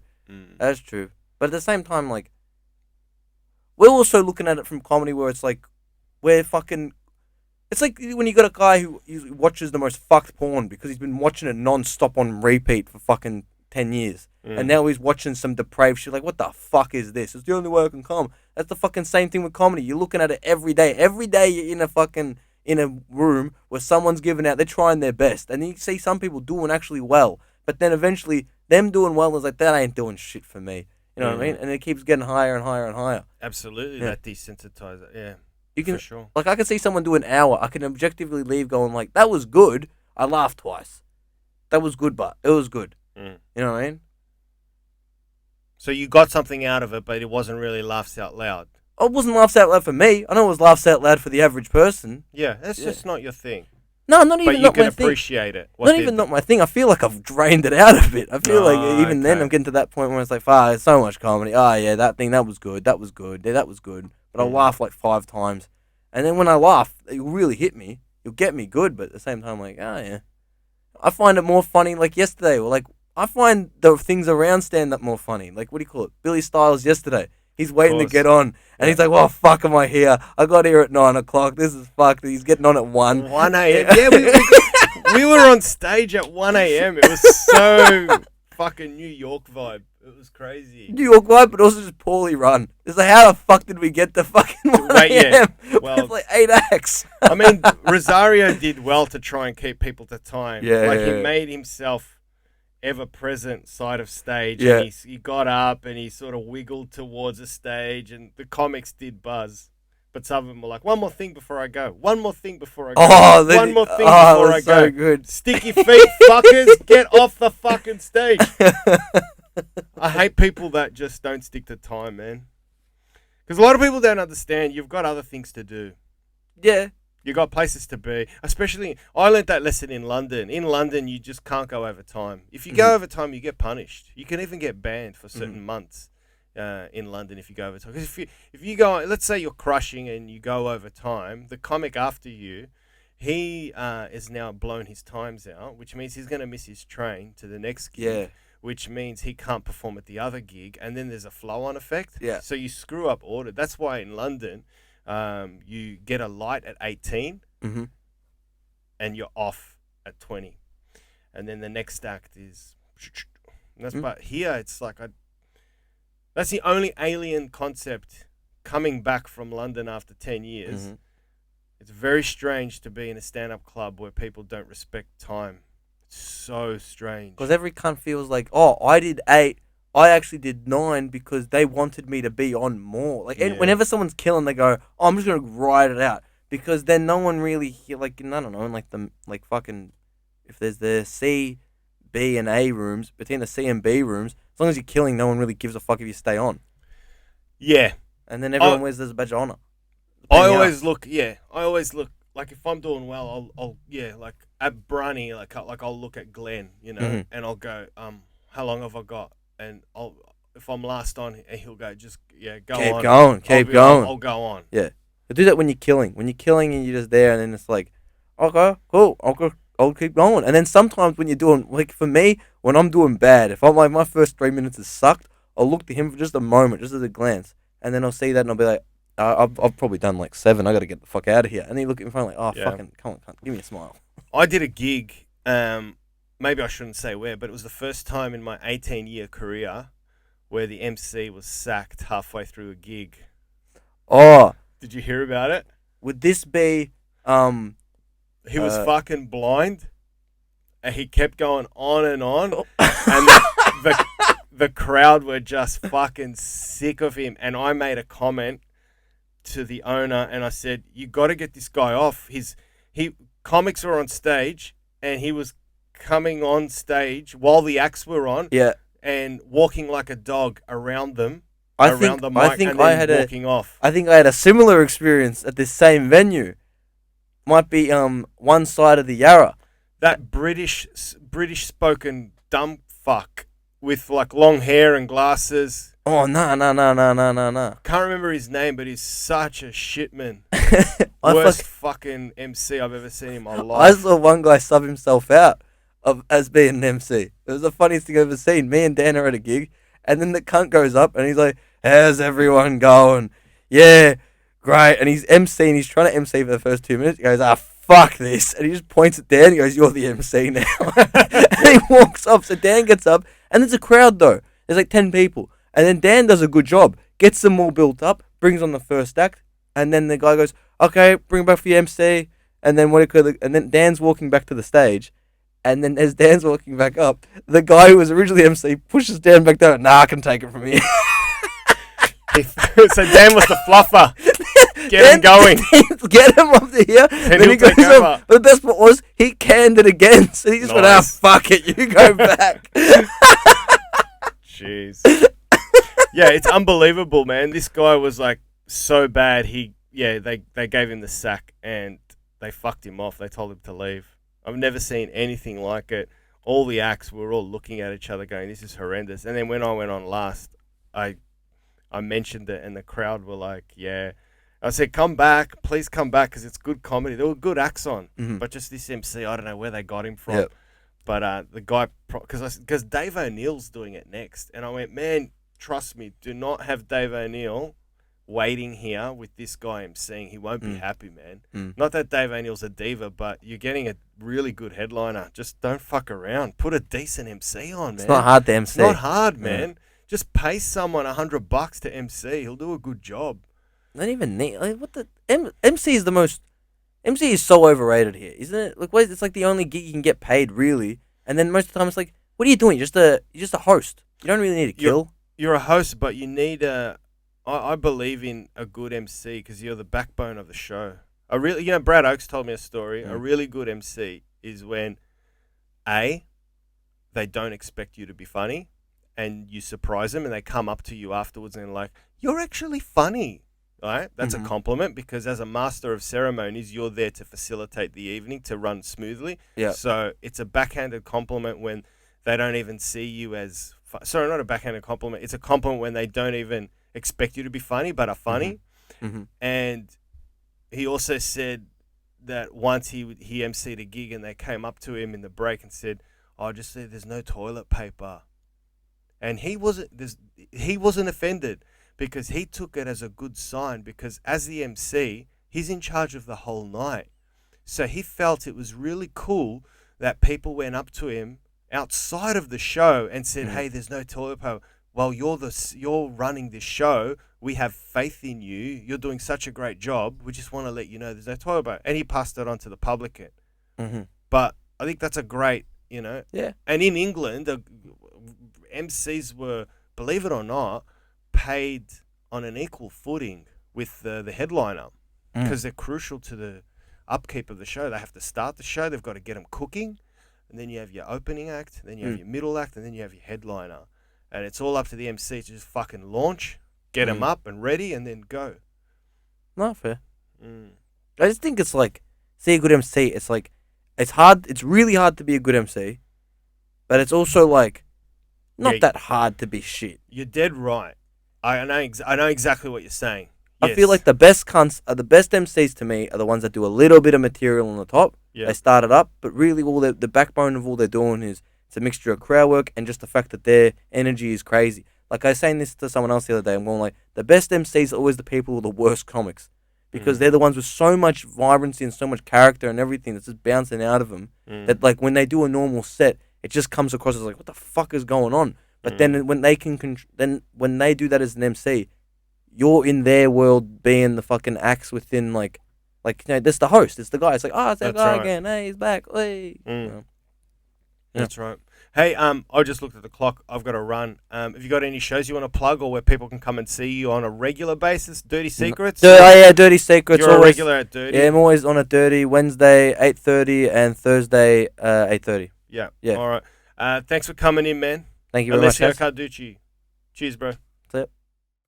That's true. But at the same time, like, we're also looking at it from comedy where it's like, it's like when you got a guy who watches the most fucked porn because he's been watching it non-stop on repeat for fucking 10 years. And now he's watching some depraved shit. Like, what the fuck is this? It's the only way I can come. That's the fucking same thing with comedy. You're looking at it every day. Every day you're in a room where someone's giving out, they're trying their best. And you see some people doing actually well. But then eventually, them doing well is like, that ain't doing shit for me. You know what I mean? And it keeps getting higher and higher and higher. Absolutely, that desensitizer. Yeah, you can, for sure. Like, I can see someone do an hour. I can objectively leave going like, that was good. I laughed twice. That was good, but it was good. You know what I mean? So you got something out of it, but it wasn't really laughs out loud. It wasn't laughs out loud for me. I know it was laughs out loud for the average person. Yeah, that's just not your thing. No, not even. But you can appreciate it. Not my thing. I feel like I've drained it out a bit. I feel like even then I'm getting to that point where it's like, there's so much comedy. Yeah, that thing, that was good. That was good. Yeah, that was good. But I'll laugh like 5 times. And then when I laugh, it'll really hit me. You'll get me good, but at the same time, like, yeah. I find it more funny. Like yesterday, or like I find the things around stand up more funny. Like what do you call it? Billy Styles yesterday. He's waiting to get on, and he's like, "Well, fuck, am I here? I got here at 9 o'clock. This is fucked." He's getting on at 1. 1 a.m. Yeah, we were on stage at 1 a.m. It was so fucking New York vibe. It was crazy. New York vibe, but also just poorly run. It's like, how the fuck did we get to fucking 1 a.m. Well, with like 8 acts? I mean, Rosario did well to try and keep people to time. Yeah, he made himself ever present side of stage. Yeah. And he got up and he sort of wiggled towards the stage, and the comics did buzz. But some of them were like, one more thing before I go. One more thing before I go. One more thing before I go. So good. Sticky feet, fuckers. Get off the fucking stage. I hate people that just don't stick to time, man. Because a lot of people don't understand you've got other things to do. Yeah. You got places to be. Especially, I learned that lesson in London. In London, you just can't go over time. If you go over time, you get punished. You can even get banned for certain months in London if you go over time. Because if you go, let's say you're crushing and you go over time, the comic after you, he is now blown his times out, which means he's going to miss his train to the next gig. Yeah. Which means he can't perform at the other gig, and then there's a flow-on effect. Yeah. So you screw up order. That's why in London, you get a light at 18, and you're off at 20, and then the next act is. But here it's like that's the only alien concept coming back from London after 10 years. It's very strange to be in a stand-up club where people don't respect time. So strange. Because every cunt feels like, oh, I did 8. I actually did 9 because they wanted me to be on more. Like, and whenever someone's killing, they go, oh, I'm just going to ride it out. Because then no one really, like, I don't know, in like the, like fucking, if there's the C, B, and A rooms, between the C and B rooms, as long as you're killing, no one really gives a fuck if you stay on. Yeah. And then everyone wears there's a badge of honor. I always look, like if I'm doing well, I'll like at Brunny, like I'll look at Glenn, you know, and I'll go, how long have I got? And if I'm last on, he'll go, just go on. Keep going. I'll go on. Yeah, I do that when you're killing. When you're killing and you're just there, and then it's like, okay, cool, I'll keep going. And then sometimes when you're doing, like for me, when I'm doing bad, if I'm like my first 3 minutes is sucked, I'll look to him for just a moment, just as a glance, and then I'll see that and I'll be like, I've probably done like 7. I got to get the fuck out of here. And then you look in front like, fucking, come on, give me a smile. I did a gig, maybe I shouldn't say where, but it was the first time in my 18-year career where the MC was sacked halfway through a gig. Oh. Did you hear about it? Would this be, he was fucking blind, and he kept going on, and the crowd were just fucking sick of him, and I made a comment to the owner, and I said, you got to get this guy off. Comics were on stage, and he was coming on stage while the acts were on, and walking like a dog around them, around the mic, and then walking off. I think I had a similar experience at this same venue. Might be one side of the Yarra. That British spoken dumb fuck with like long hair and glasses. Oh, no. Can't remember his name, but he's such a shitman. Worst fucking MC I've ever seen in my life. I saw one guy sub himself out as being an MC. It was the funniest thing I've ever seen. Me and Dan are at a gig, and then the cunt goes up, and he's like, how's everyone going? Yeah, great. And he's MCing, he's trying to MC for the first 2 minutes. He goes, fuck this. And he just points at Dan, and he goes, you're the MC now. And he walks off, so Dan gets up, and there's a crowd though. There's like 10 people. And then Dan does a good job, gets them all built up, brings on the first act, and then the guy goes, okay, bring it back for the MC. And then and then Dan's walking back to the stage, and then as Dan's walking back up, the guy who was originally MC pushes Dan back down. Nah, I can take it from here. So Dan was the fluffer. Get him going. Get him up to here. Then he goes up. But the best part was he canned it again. So he just went, fuck it, you go back. Jeez. Yeah, it's unbelievable, man. This guy was like so bad. They gave him the sack and they fucked him off. They told him to leave. I've never seen anything like it. All the acts were all looking at each other going, this is horrendous. And then when I went on last, I mentioned it and the crowd were like, yeah. I said, come back, please come back, because it's good comedy. There were good acts on, but just this MC, I don't know where they got him from. Yep. But the guy, because Dave O'Neill's doing it next, and I went, man, trust me, do not have Dave O'Neill waiting here with this guy emceeing. He won't be happy, man. Not that Dave O'Neill's a diva, but you're getting a really good headliner. Just don't fuck around. Put a decent MC on, man. It's not hard to MC. It's not hard, man. Just pay someone $100 to MC. He'll do a good job. Not even need. Like, what the MC is the most. MC is so overrated here, isn't it? Like, it's like the only gig you can get paid, really. And then most of the time, it's like, what are you doing? You're just a host. You don't really need a kill. You're a host, but you need a. I believe in a good MC because you're the backbone of the show. Brad Oakes told me a story. A really good MC is when, A, they don't expect you to be funny, and you surprise them, and they come up to you afterwards and they're like, "You're actually funny." Right? That's a compliment because as a master of ceremonies, you're there to facilitate the evening to run smoothly. Yeah. So it's a backhanded compliment when they don't even see you as. Sorry, not a backhanded compliment. It's a compliment when they don't even expect you to be funny, but are funny. And he also said that once he emceed a gig and they came up to him in the break and said, "Oh, just say there's no toilet paper," and he wasn't offended. Because he took it as a good sign because as the MC, he's in charge of the whole night. So he felt it was really cool that people went up to him outside of the show and said, "Hey, there's no toilet paper. Well, you're running this show. We have faith in you. You're doing such a great job. We just want to let you know there's no toilet paper." And he passed it on to the publican. But I think that's a great, Yeah. And in England, the MCs were, believe it or not, paid on an equal footing with the headliner because they're crucial to the upkeep of the show. They have to start the show. They've got to get them cooking. And then you have your opening act. Then you have your middle act. And then you have your headliner. And it's all up to the MC to just fucking launch, get them up and ready, and then go. Not fair. I just think it's like, see a good MC, it's like, it's hard. It's really hard to be a good MC. But it's also like, not that hard to be shit. You're dead right. I know exactly what you're saying. Yes. I feel like the best cunts are the best MCs to me are the ones that do a little bit of material on the top. Yeah. They start it up, but really all the backbone of all they're doing is it's a mixture of crowd work and just the fact that their energy is crazy. Like I was saying this to someone else the other day, I'm going like, the best MCs are always the people with the worst comics. Because they're the ones with so much vibrancy and so much character and everything that's just bouncing out of them that like when they do a normal set, it just comes across as like, what the fuck is going on? But then when they when they do that as an MC, you're in their world being the fucking acts within like that's the host. It's the guy. It's like, oh, it's that guy again. Hey, he's back. Hey. That's right. Hey, I just looked at the clock. I've got to run. Have you got any shows you want to plug or where people can come and see you on a regular basis? Dirty Secrets? Dirty Secrets. You're always, a regular at Dirty? Yeah, I'm always on a Dirty. Wednesday, 8:30 and Thursday, 8:30. Yeah. All right. Thanks for coming in, man. Thank you very much. Alessio Carducci. Cheers, bro.